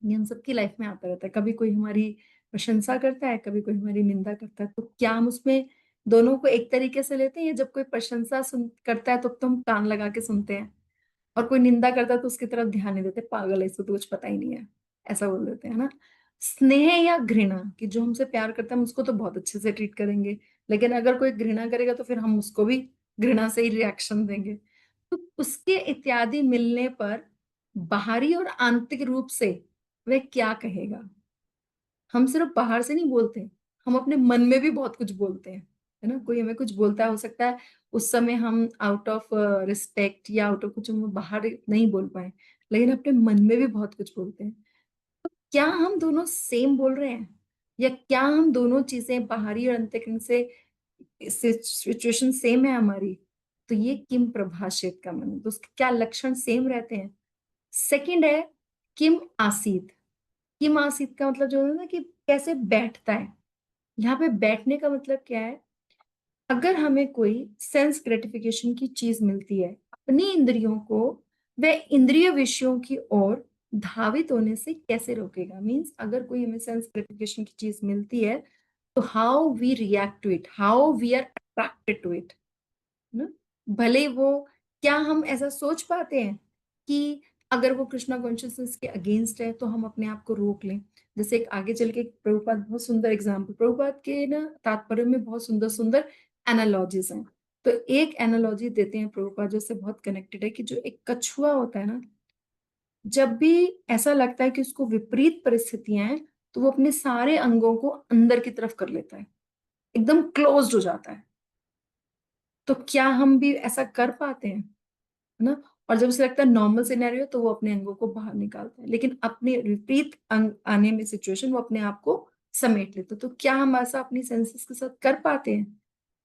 ये हम सबकी लाइफ में आता रहता है। कभी कोई हमारी प्रशंसा करता है, कभी कोई हमारी निंदा करता है, तो क्या हम उसमें दोनों को एक तरीके से लेते हैं, या जब कोई प्रशंसा करता है तो हम कान लगा के सुनते हैं, और कोई निंदा करता है तो उसकी तरफ ध्यान नहीं देते, पागल है इसको तो कुछ पता ही नहीं है, ऐसा बोल देते हैं ना। स्नेह या घृणा, कि जो हमसे प्यार करता है हम उसको तो बहुत अच्छे से ट्रीट करेंगे, लेकिन अगर कोई घृणा करेगा तो फिर हम उसको भी घृणा से ही रिएक्शन देंगे। तो उसके इत्यादि मिलने पर बाहरी और आंतरिक रूप से वह क्या कहेगा। हम सिर्फ बाहर से नहीं बोलते, हम अपने मन में भी बहुत कुछ बोलते हैं, है ना। कोई हमें कुछ बोलता है, हो सकता है उस समय हम आउट ऑफ रिस्पेक्ट या आउट ऑफ कुछ हम बाहर नहीं बोल पाए, लेकिन अपने मन में भी बहुत कुछ बोलते हैं। तो क्या हम दोनों सेम बोल रहे हैं, या क्या हम दोनों चीजें बाहरी और आंतरिक से सिचुएशन सेम है हमारी, तो ये किम प्रभाषित का मन, तो उसके क्या लक्षण सेम रहते हैं। सेकंड है किम आसीत। किम आसीत का मतलब जो है ना कि कैसे बैठता है। यहाँ पे बैठने का मतलब क्या है, अगर हमें कोई सेंस ग्रेटिफिकेशन की चीज मिलती है, अपनी इंद्रियों को वह इंद्रिय विषयों की ओर धावित होने से कैसे रोकेगा। मीन्स अगर कोई हमें सेंस ग्रेटिफिकेशन की चीज मिलती है तो how we react to it, how we are attracted to it ना। भले वो, क्या हम ऐसा सोच पाते हैं कि अगर वो कृष्णा कॉन्शियसनेस के अगेंस्ट है तो हम अपने आप को रोक लें। जैसे एक आगे चल के प्रभुपाद बहुत सुंदर एग्जाम्पल, प्रभुपाद के ना तात्पर्य में बहुत सुंदर सुंदर एनालॉजीज हैं। तो एक एनालॉजी देते हैं प्रभुपाद जो से बहुत कनेक्टेड है, कि जो एक कछुआ होता है ना, जब भी ऐसा लगता है कि उसको विपरीत परिस्थितियां हैं तो वो अपने सारे अंगों को अंदर की तरफ कर लेता है, एकदम क्लोज्ड हो जाता है। तो क्या हम भी ऐसा कर पाते हैं, है ना। और जब उसे लगता है नॉर्मल सिनेरियो तो वो अपने अंगों को बाहर निकालता है, लेकिन अपने विपरीत अंग आने में सिचुएशन वो अपने आप को समेट लेते। तो क्या हम ऐसा अपनी सेंसेस के साथ कर पाते हैं।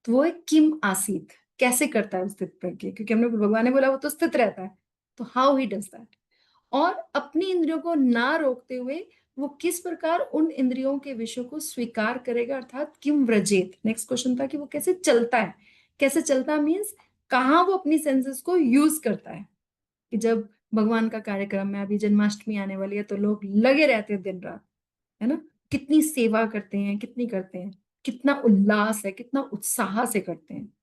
तो वो एक किम आसीत, कैसे करता है स्थित प्रज्ञ, क्योंकि हमने भगवान ने बोला वो तो स्थित रहता है, तो हाउ ही डज दैट। और अपनी इंद्रियों को ना रोकते हुए वो किस प्रकार उन इंद्रियों के विषयों को स्वीकार करेगा, अर्थात किम व्रजेत। नेक्स्ट क्वेश्चन था कि वो कैसे चलता है। कैसे चलता है मीन्स कहाँ वो अपनी सेंसेस को यूज करता है। कि जब भगवान का कार्यक्रम है, अभी जन्माष्टमी आने वाली है, तो लोग लगे रहते हैं दिन रात, है ना। कितनी सेवा करते हैं, कितनी करते हैं, कितना उल्लास है, कितना उत्साह से करते हैं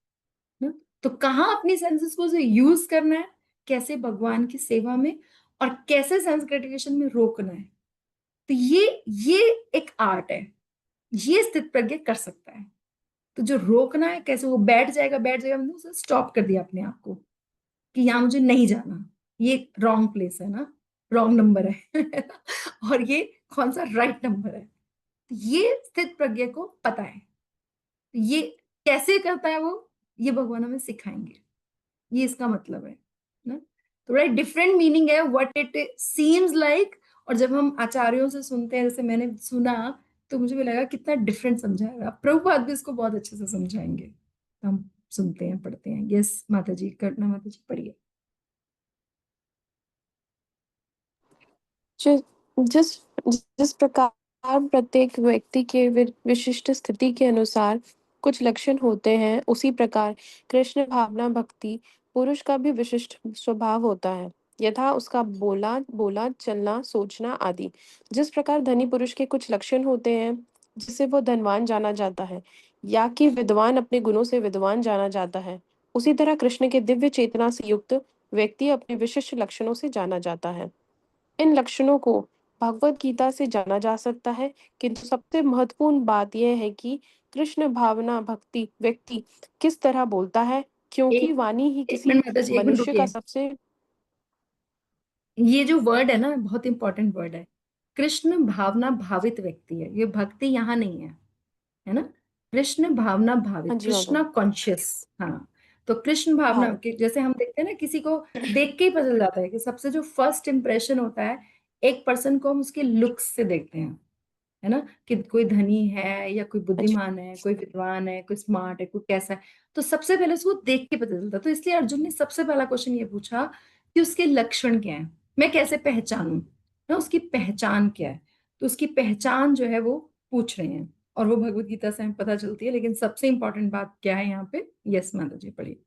ना। तो कहाँ अपनी सेंसेस को यूज करना है, कैसे भगवान की सेवा में, और कैसे सेंस ग्रेटिफिकेशन में रोकना है। तो ये एक आर्ट है, ये स्थित प्रज्ञ कर सकता है। तो जो रोकना है, कैसे वो बैठ जाएगा, मतलब उसे स्टॉप कर दिया अपने आप को कि यहाँ मुझे नहीं जाना, ये रॉन्ग प्लेस है ना, रॉन्ग नंबर है और ये कौन सा राइट नंबर है। तो ये स्थित प्रज्ञ को पता है। तो ये कैसे करता है वो, ये भगवान हमें सिखाएंगे, ये इसका मतलब है ना। तो राइट, डिफरेंट मीनिंग है व्हाट इट सीम्स लाइक। और जब हम आचार्यों से सुनते हैं, जैसे मैंने सुना, तो मुझे भी लगा कितना डिफरेंट समझाएगा। प्रभुपाद भी इसको बहुत अच्छे से समझाएंगे। तो हम सुनते हैं, पढ़ते हैं। यस माता जी, करना माता जी, पढ़िए। जिस जिस जिस प्रकार प्रत्येक व्यक्ति के विशिष्ट स्थिति के अनुसार कुछ लक्षण होते हैं, उसी प्रकार कृष्ण भावना भक्ति पुरुष का भी विशिष्ट स्वभाव होता है। यथा उसका बोला बोला चलना सोचना आदि। जिस प्रकार धनी पुरुष के कुछ लक्षण होते हैं जिससे वो धनवान जाना जाता है, या कि विद्वान अपने गुणों से विद्वान जाना जाता है, उसी तरह कृष्ण के दिव्य चेतना से युक्त व्यक्ति अपने विशिष्ट लक्षणों से जाना जाता है। इन लक्षणों को भगवत गीता से जाना जा सकता है, किंतु सबसे महत्वपूर्ण बात यह है कि कृष्ण भावना भक्ति व्यक्ति किस तरह बोलता है, क्योंकि एक वाणी ही एक किसी मिनट माता जी, एक मिनट मनुष्य का रुकिए। सबसे। ये जो वर्ड है ना, बहुत इंपॉर्टेंट वर्ड है। कृष्ण भावना भावित व्यक्ति है, ये भक्ति यहाँ नहीं है ना। कृष्ण भावना हाँ भावित, जी माता। कृष्णा कॉन्शियस। हाँ, तो कृष्ण भावना भाव। के जैसे हम देखते हैं ना, किसी को देख के ही पता चल जाता है कि सबसे जो फर्स्ट इंप्रेशन होता है एक पर्सन को, हम उसके लुक्स से देखते हैं, है ना, कि कोई धनी है या कोई अच्छा। बुद्धिमान है, कोई विद्वान है, कोई स्मार्ट है, कोई कैसा है। तो सबसे पहले उसको देख के पता चलता है। तो इसलिए अर्जुन ने सबसे पहला क्वेश्चन ये पूछा कि उसके लक्षण क्या है, मैं कैसे पहचानूं ना, उसकी पहचान क्या है। तो उसकी पहचान जो है वो पूछ रहे हैं, और वो भगवत गीता से हमें पता चलती है। लेकिन सबसे इंपॉर्टेंट बात क्या है यहाँ पे? यस माता जी, पढ़िए।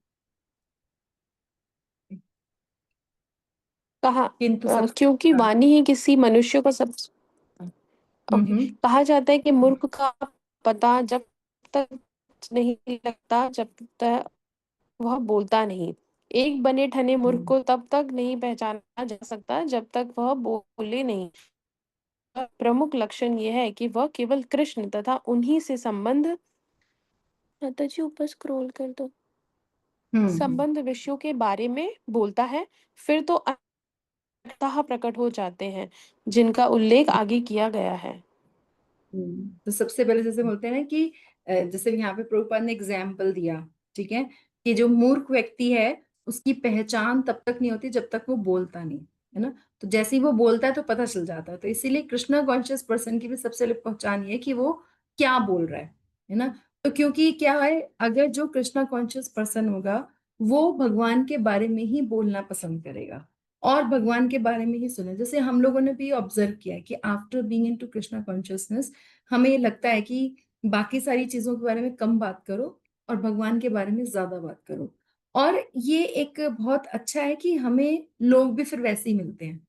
कहा किंतु सबसे, क्योंकि हाँ, वाणी ही किसी मनुष्य को सब। ओके। हम्म। कहा जाता है कि मूर्ख का पता जब तक नहीं लगता जब तक वह बोलता नहीं। एक बने ठने मूर्ख हम्म। को तब तक नहीं पहचाना जा सकता जब तक वह बोले नहीं। प्रमुख लक्षण यह है कि वह केवल कृष्ण तथा उन्हीं से संबंध। माता जी ऊपर स्क्रॉल कर दो। हम्म। संबंध विषयों के बारे में बोलता है, फिर तो अंततः प्रकट हो जाते हैं जिनका उल्लेख आगे किया गया है। तो सबसे पहले जैसे बोलते हैं ना कि जैसे यहाँ पे प्रभुपाद ने एग्जाम्पल दिया, ठीक है, कि जो मूर्ख व्यक्ति है उसकी पहचान तब तक नहीं होती जब तक वो बोलता नहीं, है ना। तो जैसे ही वो बोलता है तो पता चल जाता है। तो इसीलिए कृष्णा कॉन्शियस पर्सन की भी सबसे पहले पहचान ये है कि वो क्या बोल रहा है ना। तो क्योंकि क्या है, अगर जो कृष्णा कॉन्शियस पर्सन होगा वो भगवान के बारे में ही बोलना पसंद करेगा और भगवान के बारे में ही सुने। जैसे हम लोगों ने भी ऑब्जर्व किया है कि after being into Krishna consciousness, हमें ये लगता है कि बाकी सारी चीजों के बारे में कम बात करो और भगवान के बारे में ज्यादा बात करो। और ये एक बहुत अच्छा है कि हमें लोग भी फिर वैसे ही मिलते हैं,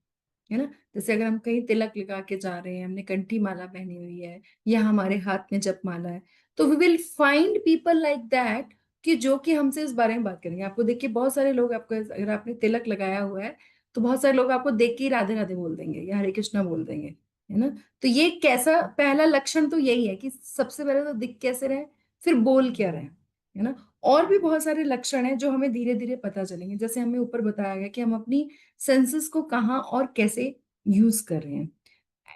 है ना। जैसे अगर हम कहीं तिलक लगा के जा रहे हैं, हमने कंठी माला पहनी हुई है या हमारे हाथ में जप माला है, तो we will find people like that, कि जो कि हमसे इस बारे में बात करेंगे। आपको देख के बहुत सारे लोग, आपको अगर आपने तिलक लगाया हुआ है तो बहुत सारे लोग आपको देख के ही राधे राधे बोल देंगे या हरे कृष्णा बोल देंगे, है ना। तो ये कैसा पहला लक्षण तो यही है कि सबसे पहले तो दिख कैसे रहे, फिर बोल क्या रहे, है ना। और भी बहुत सारे लक्षण हैं जो हमें धीरे धीरे पता चलेंगे। जैसे हमें ऊपर बताया गया कि हम अपनी सेंसेस को कहाँ और कैसे यूज कर रहे हैं।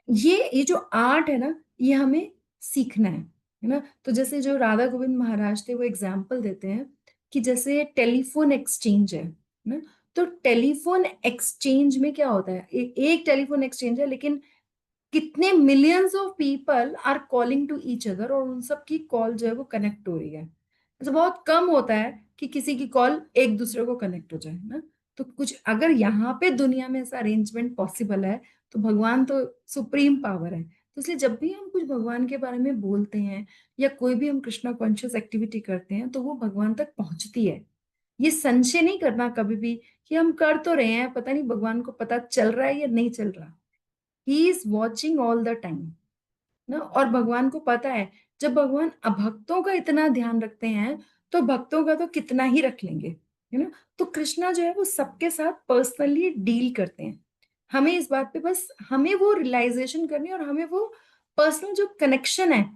ये जो आर्ट है ना, ये हमें सीखना है ना। तो जैसे जो राधा गोविंद महाराज थे वो एग्जाम्पल देते हैं कि जैसे टेलीफोन एक्सचेंज है ना। तो टेलीफोन एक्सचेंज में क्या होता है, एक टेलीफोन एक्सचेंज है लेकिन कितने millions of people are calling to each other, और उन सब की कॉल जो है वो कनेक्ट हो रही है। ऐसा बहुत कम होता है कि किसी की कॉल एक दूसरे को कनेक्ट हो जाए ना। तो कुछ अगर यहाँ पे दुनिया में ऐसा अरेंजमेंट पॉसिबल है, तो भगवान तो सुप्रीम पावर है। तो इसलिए जब भी हम कुछ भगवान के बारे में बोलते हैं या कोई भी हम कृष्णा कॉन्शियस एक्टिविटी करते हैं, तो वो भगवान तक पहुंचती है। ये संशय नहीं करना कभी भी कि हम कर तो रहे हैं, पता नहीं भगवान को पता चल रहा है या नहीं चल रहा। He is watching all the time ना। और भगवान को पता है, जब भगवान अभक्तों का इतना ध्यान रखते हैं तो भक्तों का तो कितना ही रख लेंगे, है ना। तो कृष्णा जो है वो सबके साथ पर्सनली डील करते हैं। हमें इस बात पे बस हमें वो रियलाइजेशन करनी है और हमें वो पर्सनल जो कनेक्शन है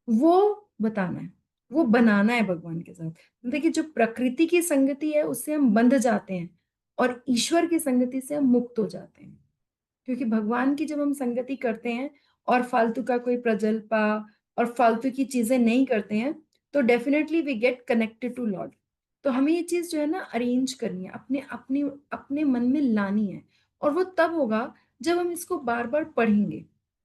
वो बताना है, वो बनाना है भगवान के साथ। देखिए, जो प्रकृति की संगति है उससे हम बंध जाते हैं और ईश्वर की संगति से हम मुक्त हो जाते हैं। क्योंकि भगवान की जब हम संगति करते हैं और फालतू का कोई प्रजल्पा और फालतू की चीजें नहीं करते हैं, तो definitely we get connected to Lord. तो हमें ये चीज जो है ना अरेंज करनी है, अपने अपने अपने मन में लानी है। और वो तब होगा जब हम इसको बार बार पढ़ेंगे,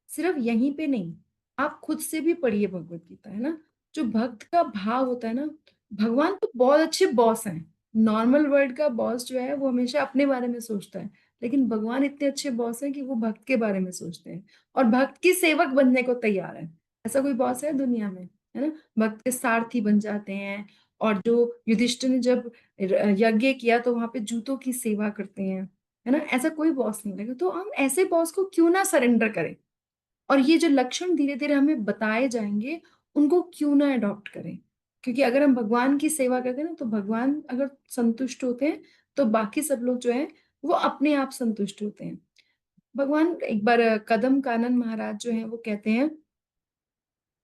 सिर्फ यहीं पे नहीं, आप खुद से भी पढ़िए भगवत गीता, है ना। जो भक्त का भाव होता है ना, भगवान तो बहुत अच्छे बॉस हैं। नॉर्मल वर्ल्ड का बॉस जो है वो हमेशा अपने बारे में सोचता है, लेकिन भगवान इतने अच्छे बॉस हैं कि वो भक्त के बारे में सोचते हैं और भक्त की सेवक बनने को तैयार है। ऐसा कोई बॉस है दुनिया में, है ना। भक्त के सारथी बन जाते हैं। और जो युधिष्ठिर ने जब यज्ञ किया तो वहां पे जूतों की सेवा करते हैं, है ना, ऐसा कोई बॉस नहीं मिलेगा। तो हम ऐसे बॉस को क्यों ना सरेंडर करें, और ये जो लक्षण धीरे धीरे हमें बताए जाएंगे उनको क्यों ना अडॉप्ट करें। क्योंकि अगर हम भगवान की सेवा करते हैं ना, तो भगवान अगर संतुष्ट होते हैं तो बाकी सब लोग जो है वो अपने आप संतुष्ट होते हैं। भगवान एक बार कदम कानन महाराज जो है वो कहते हैं,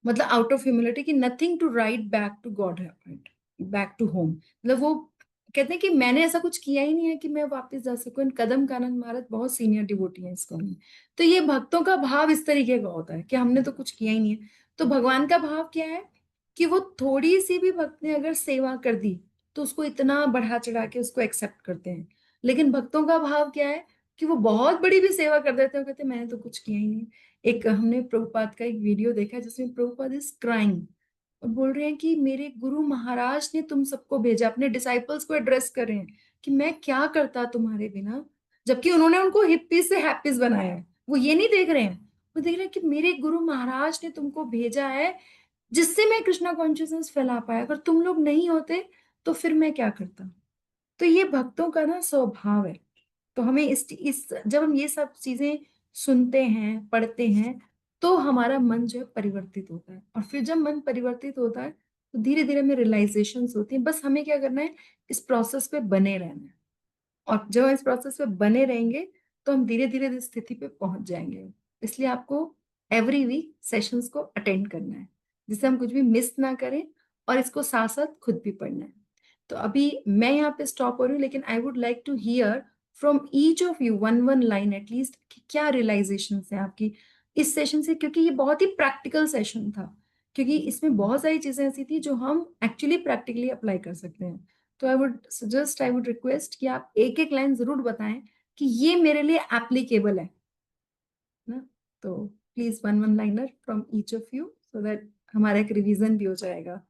मतलब आउट ऑफ ह्यूमिलिटी, कि nothing to write back to God, back to home. मतलब वो कहते हैं कि मैंने ऐसा कुछ किया ही नहीं है कि मैं वापस जा सकूं। कदम कानन महाराज बहुत सीनियर डिवोटी हैं इसको में। तो ये भक्तों का भाव इस तरीके का होता है कि हमने तो कुछ किया ही नहीं है। तो भगवान का भाव क्या है कि वो थोड़ी सी भी भक्त ने अगर सेवा कर दी तो उसको इतना बढ़ा चढ़ा के उसको एक्सेप्ट करते हैं। लेकिन भक्तों का भाव क्या है कि वो बहुत बड़ी भी सेवा कर देते हैं, कहते हैं मैंने तो कुछ किया ही नहीं। एक हमने प्रभुपाद का एक वीडियो देखा जिसमें प्रभुपाद इज क्राइंग और बोल रहे हैं कि मेरे गुरु महाराज ने तुम सबको भेजा, अपने डिसाइपल्स को एड्रेस कर रहे हैं कि मैं क्या करता तुम्हारे बिना, जबकि उन्होंने उनको हिप्पी से हैप्पीज बनाया है। वो ये नहीं देख रहे हैं, वो देख रहे हैं कि मेरे गुरु महाराज ने तुमको भेजा है जिससे मैं कृष्णा कॉन्शियसनेस फैला पाया, अगर तुम लोग नहीं होते तो फिर मैं क्या करता। तो ये भक्तों का ना स्वभाव है। तो हमें इस जब हम ये सब चीजें सुनते हैं पढ़ते हैं तो हमारा मन जो है परिवर्तित होता है, और फिर जब मन परिवर्तित होता है तो धीरे धीरे हमें रियलाइजेशंस होती है। बस हमें क्या करना है, इस प्रोसेस पे बने रहना है, और जब हम इस प्रोसेस पे बने रहेंगे तो हम धीरे धीरे इस स्थिति पे पहुंच जाएंगे। इसलिए आपको एवरी वीक सेशंस को अटेंड करना है जिससे हम कुछ भी मिस ना करें, और इसको साथ साथ खुद भी पढ़ना है। तो अभी मैं यहाँ पे स्टॉप हो रही हूँ, लेकिन I would like to hear from each of you one one line at least कि क्या रियलाइजेशन है आपकी इस सेशन से, क्योंकि ये बहुत ही प्रैक्टिकल सेशन था। क्योंकि इसमें बहुत सारी चीजें ऐसी थी जो हम एक्चुअली प्रैक्टिकली अप्लाई कर सकते हैं। तो आई वुड रिक्वेस्ट कि आप एक एक लाइन जरूर बताएं कि ये मेरे लिए एप्लीकेबल है ना। तो please one one liner from each of you so that हमारा एक रिवीजन भी हो जाएगा।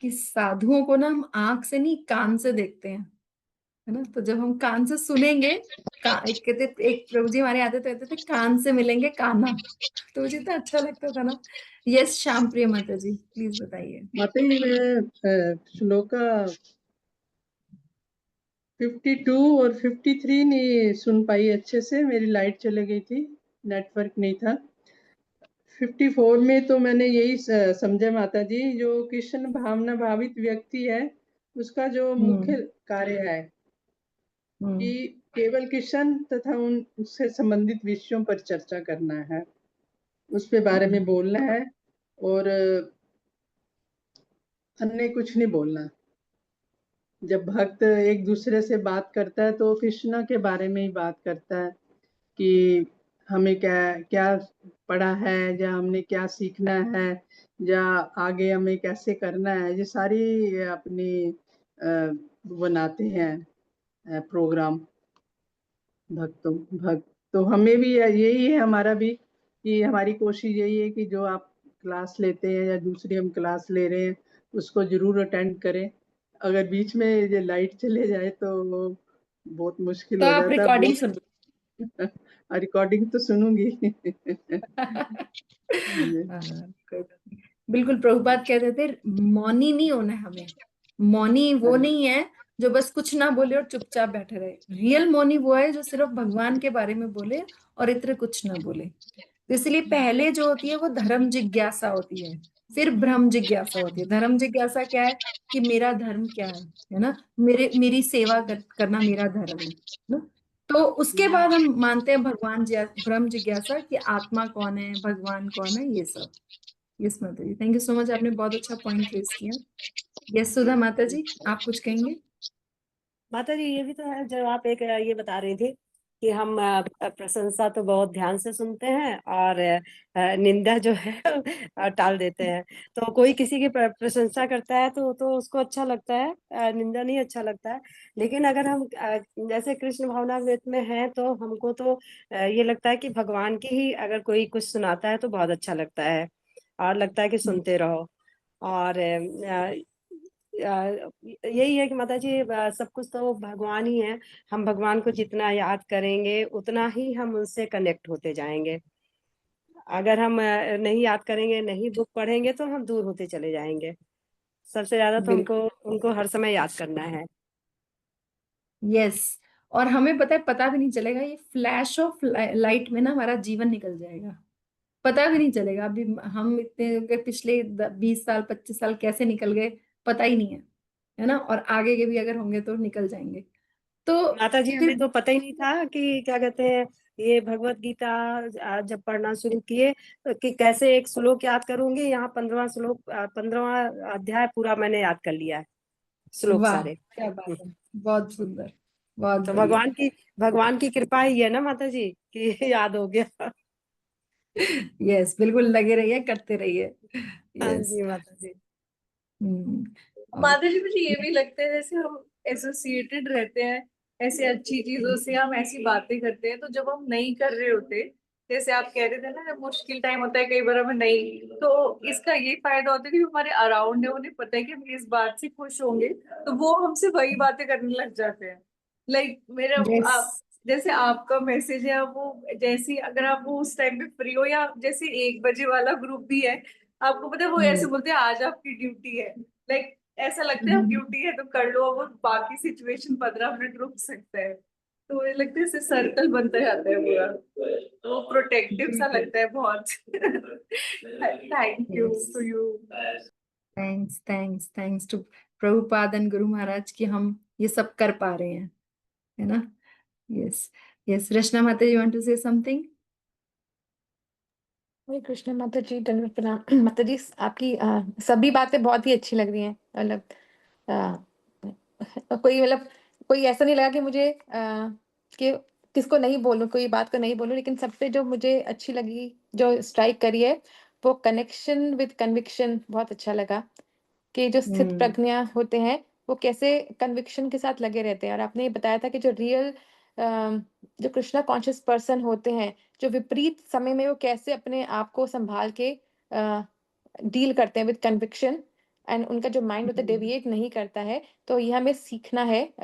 कि साधुओं को ना हम आंख से नहीं कान से देखते हैं, है ना। तो जब हम कान से सुनेंगे, एक प्रभु जी हमारे आते थे, कहते थे कान से मिलेंगे काना। तो मुझे इतना अच्छा लगता था ना। यस श्याम प्रिय माता जी प्लीज बताइए। माता जी मैं श्लोका 52 और 53 नहीं सुन पाई अच्छे से, मेरी लाइट चले गई थी, नेटवर्क नहीं था। 54 में तो मैंने यही समझा माता जी, जो कृष्ण भावना भावित व्यक्ति है उसका जो मुख्य कार्य है कि केवल कृष्ण तथा उनसे संबंधित विषयों पर चर्चा करना है, उस पे बारे में बोलना है, और अन्य कुछ नहीं बोलना। जब भक्त एक दूसरे से बात करता है तो कृष्ण के बारे में ही बात करता है कि हमें क्या क्या पढ़ा है, या हमने क्या सीखना है, या आगे हमें कैसे करना है, ये सारी अपनी बनाते हैं प्रोग्राम भक्त। तो हमें भी यही है, हमारा भी, कि हमारी कोशिश यही है कि जो आप क्लास लेते हैं या दूसरी हम क्लास ले रहे हैं उसको जरूर अटेंड करें। अगर बीच में ये लाइट चले जाए तो बहुत मुश्किल तो हो आप जाता है। रिकॉर्डिंग सुन रिकॉर्डिंग तो सुनूंगी। कोई बात नहीं। बिल्कुल प्रभुपाद कहते थे मौनी नहीं होना है हमें। मौनी वो नहीं है जो बस कुछ ना बोले और चुपचाप बैठे रहे। रियल मौनी वो है जो सिर्फ भगवान के बारे में बोले और इतने कुछ ना बोले। तो इसलिए पहले जो होती है वो धर्म जिज्ञासा होती है, फिर ब्रह्म जिज्ञासा होती है। धर्म जिज्ञासा क्या है कि मेरा धर्म क्या है ना, मेरी सेवा करना मेरा धर्म है ना। तो उसके बाद हम मानते हैं ब्रह्म जिज्ञासा कि आत्मा कौन है, भगवान कौन है, ये सब। यस माता जी थैंक यू सो मच, आपने बहुत अच्छा पॉइंट रेज किया। यस सुधा माता जी आप कुछ कहेंगे। माता जी ये भी तो है जो आप एक ये बता रही थी कि हम प्रशंसा तो बहुत ध्यान से सुनते हैं और निंदा जो है टाल देते हैं। तो कोई किसी की प्रशंसा करता है तो उसको अच्छा लगता है, निंदा नहीं अच्छा लगता है। लेकिन अगर हम जैसे कृष्ण भावनामृत में है तो हमको तो ये लगता है कि भगवान की ही अगर कोई कुछ सुनाता है तो बहुत अच्छा लगता है और लगता है कि सुनते रहो। और यही है कि माता जी सब कुछ तो भगवान ही है। हम भगवान को जितना याद करेंगे उतना ही हम उनसे कनेक्ट होते जाएंगे। अगर हम नहीं याद करेंगे, नहीं बुक पढ़ेंगे तो हम दूर होते चले जाएंगे। सबसे ज्यादा तो बिल्कुल हमको उनको हर समय याद करना है। यस, और हमें पता भी नहीं चलेगा, ये फ्लैश ऑफ लाइट में ना हमारा जीवन निकल जाएगा, पता भी नहीं चलेगा। अभी हम इतने पिछले 20 साल 25 साल कैसे निकल गए पता ही नहीं है ना, और आगे के भी अगर होंगे तो निकल जाएंगे। तो माता जी, फिर हमें तो पता ही नहीं था कि क्या कहते हैं, ये भगवत गीता जब पढ़ना शुरू किए कि कैसे एक श्लोक याद करूंगी। यहाँ 15वां श्लोक, 15वां अध्याय पूरा मैंने याद कर लिया है, श्लोक वाह, सारे। क्या बात है, बहुत सुंदर, बहुत तो बढ़िया। भगवान की कृपा ही है ना माता जी कि याद हो गया। यस, बिल्कुल लगे रहिए, करते रहिए। हाँ यस। जी माता जी। और माता जी, मुझे ये भी लगता है जैसे हम एसोसिएटेड रहते हैं ऐसे अच्छी चीजों से, हम ऐसी बातें करते हैं, तो जब हम नहीं कर रहे होते, जैसे आप कह रहे थे ना, जब मुश्किल टाइम होता है कई बार हमें नहीं, तो इसका ये फायदा होता है कि जो हमारे अराउंड है उन्हें पता है कि हम इस बात से खुश होंगे, तो वो हमसे वही बातें करने लग जाते हैं। लाइक मेरा यस। आप, जैसे आपका मैसेज है, आप वो जैसे अगर आप वो उस टाइम पे फ्री हो, या जैसे 1 बजे वाला ग्रुप भी है, आपको पता है वो ऐसे बोलते हैं आज आपकी ड्यूटी है। लाइक ऐसा लगता है अब ड्यूटी है तो कर लो, अब बाकी सिचुएशन 15 मिनट रुक सकता है। तो मुझे लगता है इससे सर्कल बनता जाता है पूरा, तो वो प्रोटेक्टिव सा लगता है बहुत। Thank you yes, to you. Thanks thanks thanks to Prabhupada and Guru Maharaj की हम ये सब कर पा रहे हैं, है ना। यस। यस, रचना माता, you want to say something? Hare Krishna माता जी, दंडवत प्रणाम। माता जी, आपकी सभी बातें बहुत ही अच्छी लग रही हैं। मतलब कोई ऐसा नहीं लगा कि मुझे कि किसको नहीं बोलूं, कोई बात को नहीं बोलूं, लेकिन सब पे जो मुझे अच्छी लगी, जो स्ट्राइक करी है, वो कनेक्शन विद कन्विक्शन बहुत अच्छा लगा। कि जो स्थित प्रज्ञा होते हैं वो कैसे कन्विक्शन के साथ लगे रहते हैं। और आपने ये बताया था कि जो रियल जो कृष्णा कॉन्शियस पर्सन होते हैं, जो विपरीत समय में वो कैसे अपने आप को संभाल के डील करते हैं विद कन्विक्शन, एंड उनका जो माइंड होता है डेविएट नहीं करता है। तो ये हमें सीखना है,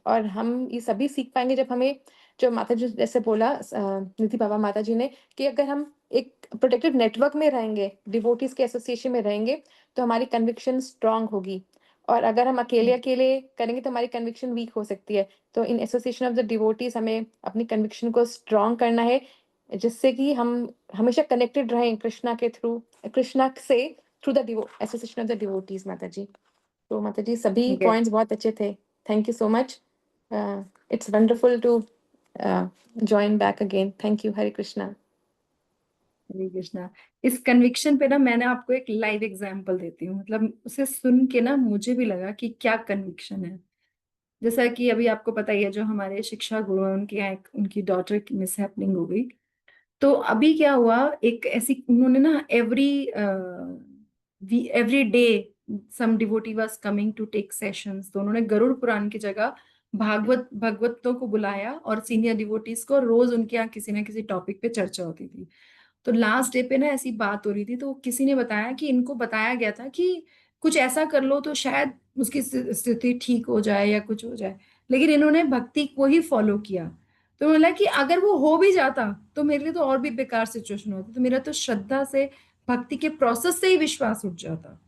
और हम ये सभी सीख पाएंगे जब हमें, जो माता जी जैसे बोला निधि बाबा माता जी ने, कि अगर हम एक प्रोटेक्टेड नेटवर्क में रहेंगे, डिवोटीज के एसोसिएशन में रहेंगे, तो हमारी कन्विक्शन स्ट्रांग होगी। और अगर हम अकेले अकेले करेंगे तो हमारी कन्विक्शन वीक हो सकती है। तो in association of the devotees हमें अपनी कन्विक्शन को स्ट्रांग करना है, जिससे कि हम हमेशा कनेक्टेड रहें कृष्णा के थ्रू, कृष्णा से through the association of the devotees. माता जी, तो माता जी सभी पॉइंट्स बहुत अच्छे थे। Thank you so much. It's wonderful to join back again. Thank you. Hare Krishna. Hare Krishna. इस कन्विक्शन पे ना मैंने आपको एक लाइव एग्जांपल देती हूँ, मतलब उसे सुन के ना मुझे भी लगा कि क्या कन्विक्शन है। जैसा कि अभी आपको पता ही है, जो हमारे शिक्षा गुरु हैं उनकी यहाँ उनकी डॉटर की मिस हैपनिंग हो गई। तो अभी क्या हुआ, एक ऐसी उन्होंने ना every day some devotee was coming to take sessions, तो उन्होंने गरुड़ पुराण की जगह भगवतों को बुलाया और सीनियर डिवोटीज को, रोज उनके यहाँ किसी ना किसी टॉपिक पे चर्चा होती थी। तो लास्ट डे पे ना ऐसी बात हो रही थी, तो किसी ने बताया कि इनको बताया गया था कि कुछ ऐसा कर लो तो शायद उसकी स्थिति ठीक हो जाए या कुछ हो जाए, लेकिन इन्होंने भक्ति को ही फॉलो किया। तो बोला कि अगर वो हो भी जाता तो मेरे लिए तो और भी बेकार सिचुएशन होती, तो मेरा तो श्रद्धा से, भक्ति के प्रोसेस से ही विश्वास उठ जाता।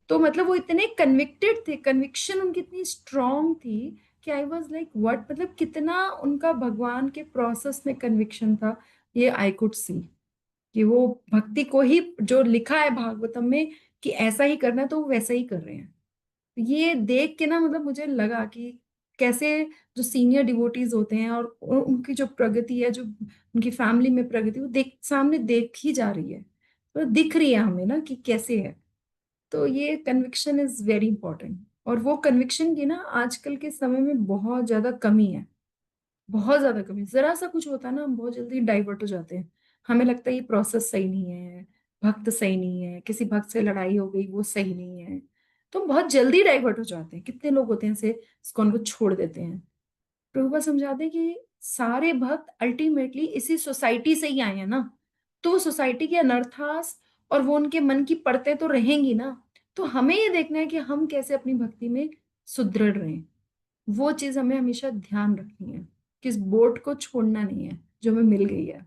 तो मतलब वो इतने कन्विक्टेड थे, कन्विक्शन उनकी इतनी स्ट्रांग थी कि आई वाज लाइक व्हाट, मतलब कितना उनका भगवान के प्रोसेस में कन्विक्शन था, ये आई कुड सी कि वो भक्ति को ही, जो लिखा है भागवतम में कि ऐसा ही करना है, तो वो वैसा ही कर रहे हैं। ये देख के ना मतलब मुझे लगा कि कैसे जो सीनियर डिवोटीज होते हैं और उनकी जो प्रगति है, जो उनकी फैमिली में प्रगति, वो सामने देख ही जा रही है, तो दिख रही है हमें ना कि कैसे है। तो ये कन्विक्शन इज वेरी इंपॉर्टेंट, और वो कन्विक्शन की ना आजकल के समय में बहुत ज्यादा कमी है, बहुत ज्यादा कमी। जरा सा कुछ होता है ना, हम बहुत जल्दी डाइवर्ट हो जाते हैं, हमें लगता है ये प्रोसेस सही नहीं है, भक्त सही नहीं है, किसी भक्त से लड़ाई हो गई वो सही नहीं है, तो हम बहुत जल्दी डाइवर्ट हो जाते हैं। कितने लोग होते हैं ऐसे, इस्कॉन को छोड़ देते हैं। प्रभुपाद समझाते हैं कि सारे भक्त अल्टीमेटली इसी सोसाइटी से ही आए हैं ना, तो वो सोसाइटी के अनर्थास और वो उनके मन की पड़ते तो रहेंगी ना। तो हमें ये देखना है कि हम कैसे अपनी भक्ति में सुदृढ़ रहें, वो चीज हमें हमेशा ध्यान रखनी है कि इस बोट को छोड़ना नहीं है जो हमें मिल गई है।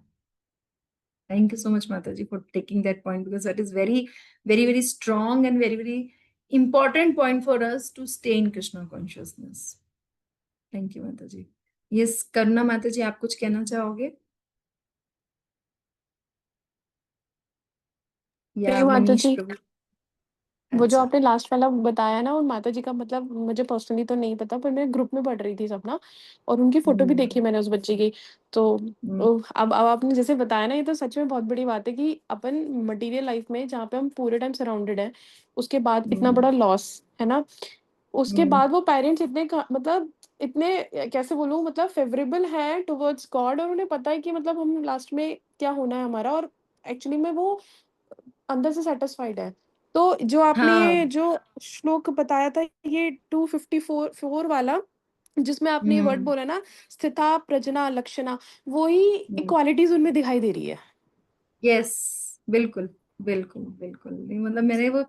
थैंक यू सो मच माता जी for taking that point, because that is very very very strong and very very important point for us to stay in Krishna consciousness. Thank you माता जी। यस, करुणा माता जी, आप कुछ कहना चाहोगे? या नहीं माता मनीष जी, प्रभु? वो जो अच्छा। आपने लास्ट वाला बताया ना, और माता जी का मतलब मुझे पर्सनली तो नहीं पता, पर मैं ग्रुप में पढ़ रही थी सब ना, और उनकी फोटो भी देखी मैंने उस बच्चे की। तो हम्म, अब आपने जैसे बताया ना, ये तो सच में बहुत बड़ी बात है कि अपन मटेरियल लाइफ में जहाँ पे हम पूरे टाइम सराउंडेड है, उसके बाद इतना हम्म, बड़ा लॉस है ना, उसके हम्म, बाद वो पेरेंट्स इतने मतलब इतने कैसे बोलूँ, मतलब फेवरेबल है टुवर्ड्स गॉड, और उन्हें पता है कि मतलब हम लास्ट में क्या होना है हमारा, और एक्चुअली में वो अंदर से सैटिस्फाइड है। तो जो आपने हाँ, ये जो श्लोक बताया था, ये 254 वाला, जिसमें आपने ये वर्ड हम्म, बोला ना, स्थिता प्रजना लक्षणा, वही हम्म, इक्वालिटीज उनमें दिखाई दे रही है। यस, बिल्कुल, बिल्कुल, बिल्कुल। नहीं, मतलब मैंने वो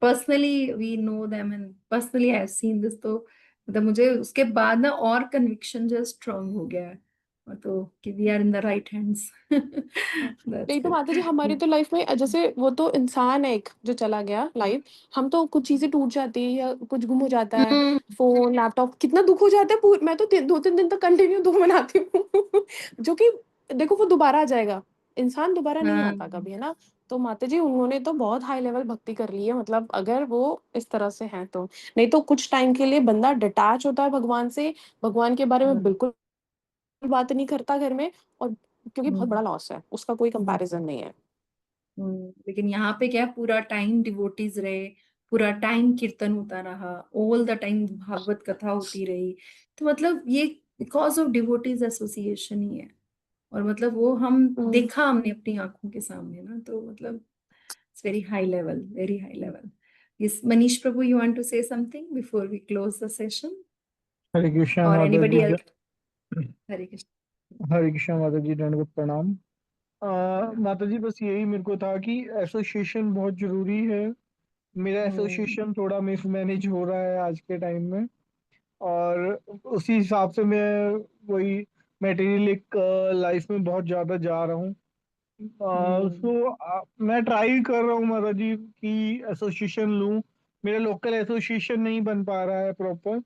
personally, we know them and personally I have seen this, तो मतलब मुझे उसके बाद ना और कन्विक्शन जो स्ट्रांग हो गया है, और तो कि we are in the right hands. हाँ, दैट्स नहीं तो माता जी, हमारी गुड। तो लाइफ में जैसे वो तो इंसान है एक जो चला गया लाइफ, हम तो कुछ चीजें टूट जाती है या कुछ गुम हो जाता है, हम्म, फोन लैपटॉप, कितना दुख हो जाता है। मैं तो 2-3 दिन तक कंटिन्यू दुख मनाती हूँ जो कि देखो वो दोबारा आ जाएगा, इंसान दोबारा नहीं हाँ, आता कभी, है ना। तो माता जी उन्होंने तो बहुत हाई लेवल भक्ति कर ली है, मतलब अगर वो इस तरह से हैं तो। नहीं तो कुछ टाइम के लिए बंदा डिटैच होता है भगवान से, भगवान के बारे में हम्म, बिल्कुल बात नहीं करता घर में, और क्योंकि बहुत हम्म, बड़ा लॉस है, उसका कोई कंपैरिजन नहीं है। लेकिन यहाँ पे क्या है, पूरा टाइम डिवोटीज रहे, पूरा टाइम कीर्तन होता रहा, ऑल द टाइम भागवत कथा होती रही, तो मतलब ये बिकॉज ऑफ डिवोटीज एसोसिएशन ही है। और मतलब वो हम हम्म। देखा हमने अपनी आंखों के सामने ना, तो मतलब it's very high level, very high level. Yes, Manish Prabhu, you want to say something before we close the session, Hare Krishna और माता एनीबडी जी। एल्स? हरे कृष्ण। हरे कृष्णा माता जी, दंडवत प्रणाम। माता जी, बस यही मेरे को था कि एसोसिएशन बहुत जरूरी है। मेरा हम्म, एसोसिएशन थोड़ा मिसमैनेज हो रहा है आज के टाइम में, और उसी हिसाब से मैं वही मेटेरियलिक लाइफ में बहुत ज्यादा जा रहा हूँ। हम्म, मैं ट्राई कर रहा हूँ माता जी कि एसोसिएशन लूँ। मेरा लोकल एसोसिएशन नहीं बन पा रहा है प्रॉपर।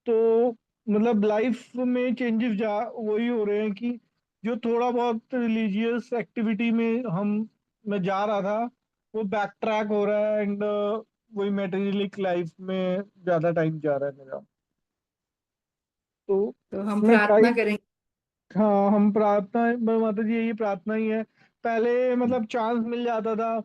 तो मतलब लाइफ में चेंजेस जा वही हो रहे हैं कि जो थोड़ा बहुत रिलीजियस एक्टिविटी में हम मैं जा रहा था, वो बैक ट्रैक हो रहा है, एंड वही मेटेरियलिक लाइफ में ज्यादा टाइम जा रहा है मेरा। तो तो हम मैं ट्राई, प्रार्थना करेंगे। हाँ हम प्रार्थना, माता जी यही प्रार्थना ही है। पहले मतलब चांस मिल जाता था,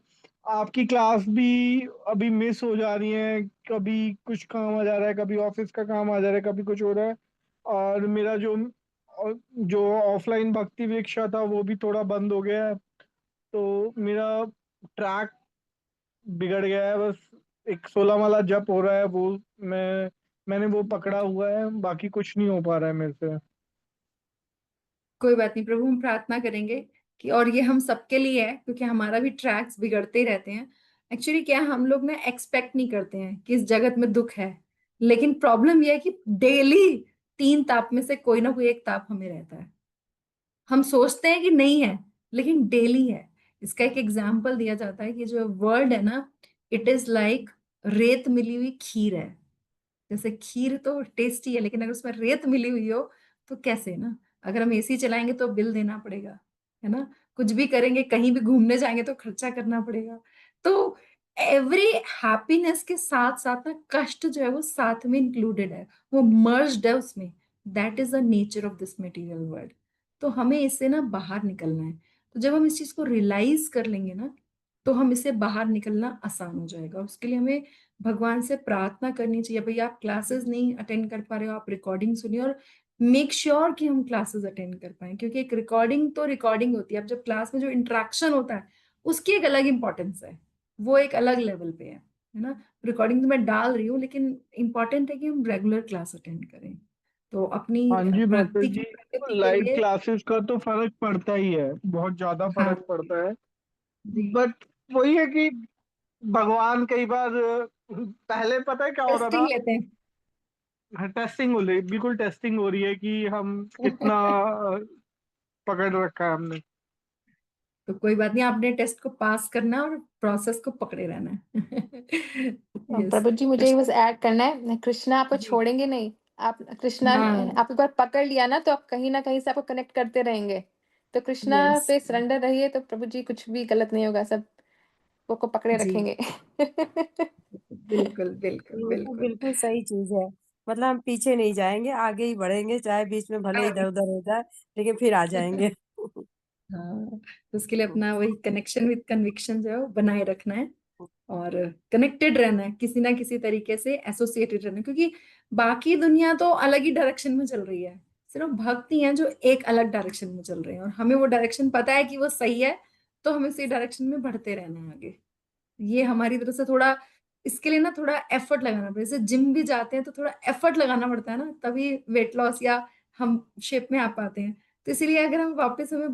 आपकी क्लास भी अभी मिस हो जा रही है, कभी कुछ काम आ जा रहा है, कभी ऑफिस का काम आ जा रहा है, कभी कुछ हो रहा है। और मेरा जो ऑफलाइन भक्ति विक्षा था वो भी थोड़ा बंद हो गया है। तो मेरा ट्रैक बिगड़ गया है। बस एक 16 माला जप हो रहा है, वो मैंने वो पकड़ा हुआ है, बाकी कुछ नहीं हो पा रहा है मेरे से। कोई बात नहीं प्रभु, हम प्रार्थना करेंगे कि, और ये हम सबके लिए है, क्योंकि हमारा भी ट्रैक्स बिगड़ते ही रहते हैं। एक्चुअली क्या है, हम लोग ना एक्सपेक्ट नहीं करते हैं कि इस जगत में दुख है, लेकिन प्रॉब्लम यह है कि डेली 3 ताप में से कोई ना कोई एक ताप हमें रहता है। हम सोचते हैं कि नहीं है, लेकिन डेली है। इसका एक एग्जाम्पल दिया जाता है कि जो वर्ड है ना, इट इज लाइक रेत मिली हुई खीर है। जैसे खीर तो टेस्टी है, लेकिन अगर उसमें रेत मिली हुई हो तो कैसे ना। अगर हम एसी चलाएंगे तो बिल देना पड़ेगा, है ना। कुछ भी करेंगे, कहीं भी घूमने जाएंगे तो खर्चा करना पड़ेगा। तो एवरी हैप्पीनेस के साथ साथ ना कष्ट जो है वो साथ में इंक्लूडेड है, वो मर्ज्ड है उसमें। That is the nature of this material world. तो हमें इससे ना बाहर निकलना है। तो जब हम इस चीज को रियलाइज कर लेंगे ना, तो हम इससे बाहर निकलना आसान हो जाएगा। उसके लिए हमें भगवान से प्रार्थना करनी चाहिए। भाई आप क्लासेस नहीं अटेंड कर पा रहे हो, आप रिकॉर्डिंग सुनिए, और मेक श्योर कि हम क्लासेस अटेंड कर पाए, क्योंकि एक रिकॉर्डिंग तो रिकॉर्डिंग होती है। अब जब क्लास में जो इंटरेक्शन होता है उसकी एक अलग इंपॉर्टेंस है, वो एक अलग लेवल पे है ना। रिकॉर्डिंग तो मैं डाल रही हूँ, लेकिन इंपॉर्टेंट है कि हम रेगुलर क्लास अटेंड करें। तो अपनी हाँ जी माता भक्ति की जी, प्रगति के लाइव लिए। क्लासेस का तो फर्क पड़ता ही है, बहुत ज्यादा हाँ फर्क पड़ता है। जी, बट वही है कि भगवान कई बार पहले पता है क्या होता टेस्टिंग था। लेते हैं। टेस्टिंग हो रही, बिल्कुल टेस्टिंग हो रही है कि हम कितना पकड़ रखा है हमने। तो कोई बात नहीं, आपने टेस्ट को पास करना है और प्रोसेस को पकड़े रहना है। यस। प्रभु जी, मुझे बस ऐड करना है, कृष्णा आपको जी, छोड़ेंगे नहीं। आप कृष्णा हाँ आप एक बार पकड़ लिया ना तो आप कहीं ना कहीं से आपको कनेक्ट करते रहेंगे। तो कृष्णा यस पे सरेंडर रहिए तो प्रभु जी कुछ भी गलत नहीं होगा, सब को पकड़े जी रखेंगे। बिल्कुल बिल्कुल ये तो बिल्कुल। बिल्कुल सही चीज है। मतलब हम पीछे नहीं जाएंगे, आगे ही बढ़ेंगे, चाहे बीच में भले इधर उधर हो जाए, लेकिन फिर आ जाएंगे। हाँ, तो उसके लिए अपना वही कनेक्शन विद कन्विक्शन जो है वो बनाए रखना है और कनेक्टेड रहना है, किसी ना किसी तरीके से एसोसिएटेड रहना है, क्योंकि बाकी दुनिया तो अलग ही डायरेक्शन में चल रही है, सिर्फ भक्त ही हैं जो एक अलग डायरेक्शन में चल रहे हैं और हमें वो डायरेक्शन पता है कि वो सही है, तो हमें उसी डायरेक्शन में बढ़ते रहना है आगे। ये हमारी तरफ से थोड़ा, इसके लिए ना थोड़ा एफर्ट लगाना पड़ता है, जैसे जिम भी जाते हैं तो थोड़ा एफर्ट लगाना पड़ता है ना, तभी वेट लॉस या हम शेप में आ पाते हैं। तो इसीलिए अगर हमें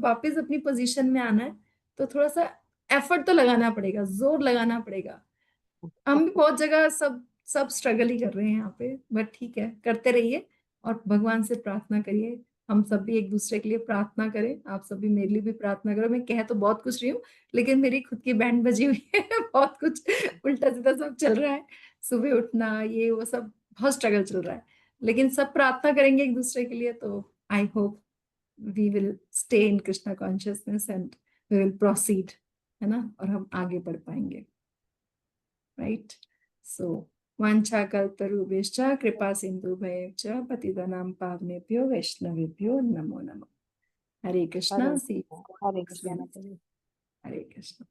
वापस अपनी पोजीशन में आना है तो थोड़ा सा एफर्ट तो लगाना पड़ेगा, जोर लगाना पड़ेगा। हम भी बहुत जगह सब स्ट्रगल ही कर रहे हैं यहाँ पे, बट ठीक है, करते रहिए और भगवान से प्रार्थना करिए। हम सब भी एक दूसरे के लिए प्रार्थना करें, आप सब भी मेरे लिए भी प्रार्थना करो। मैं कह तो बहुत कुछ रही हूँ, लेकिन मेरी खुद की बैंड बजी हुई है। बहुत कुछ उल्टा सीधा सब चल रहा है, सुबह उठना ये वो सब बहुत स्ट्रगल चल रहा है, लेकिन सब प्रार्थना करेंगे एक दूसरे के लिए तो I hope we will stay in Krishna consciousness and we will proceed, है ना, और हम आगे बढ़ पाएंगे। राइट, सो वाञ्छाकल्पतरुभ्यश्च कृपा सिन्धुभ्यश्च पतितानां पावनेभ्यो वैष्णवेभ्यो नमो नमः। हरे कृष्णा, हरे सी हरे कृष्ण। हरे कृष्ण।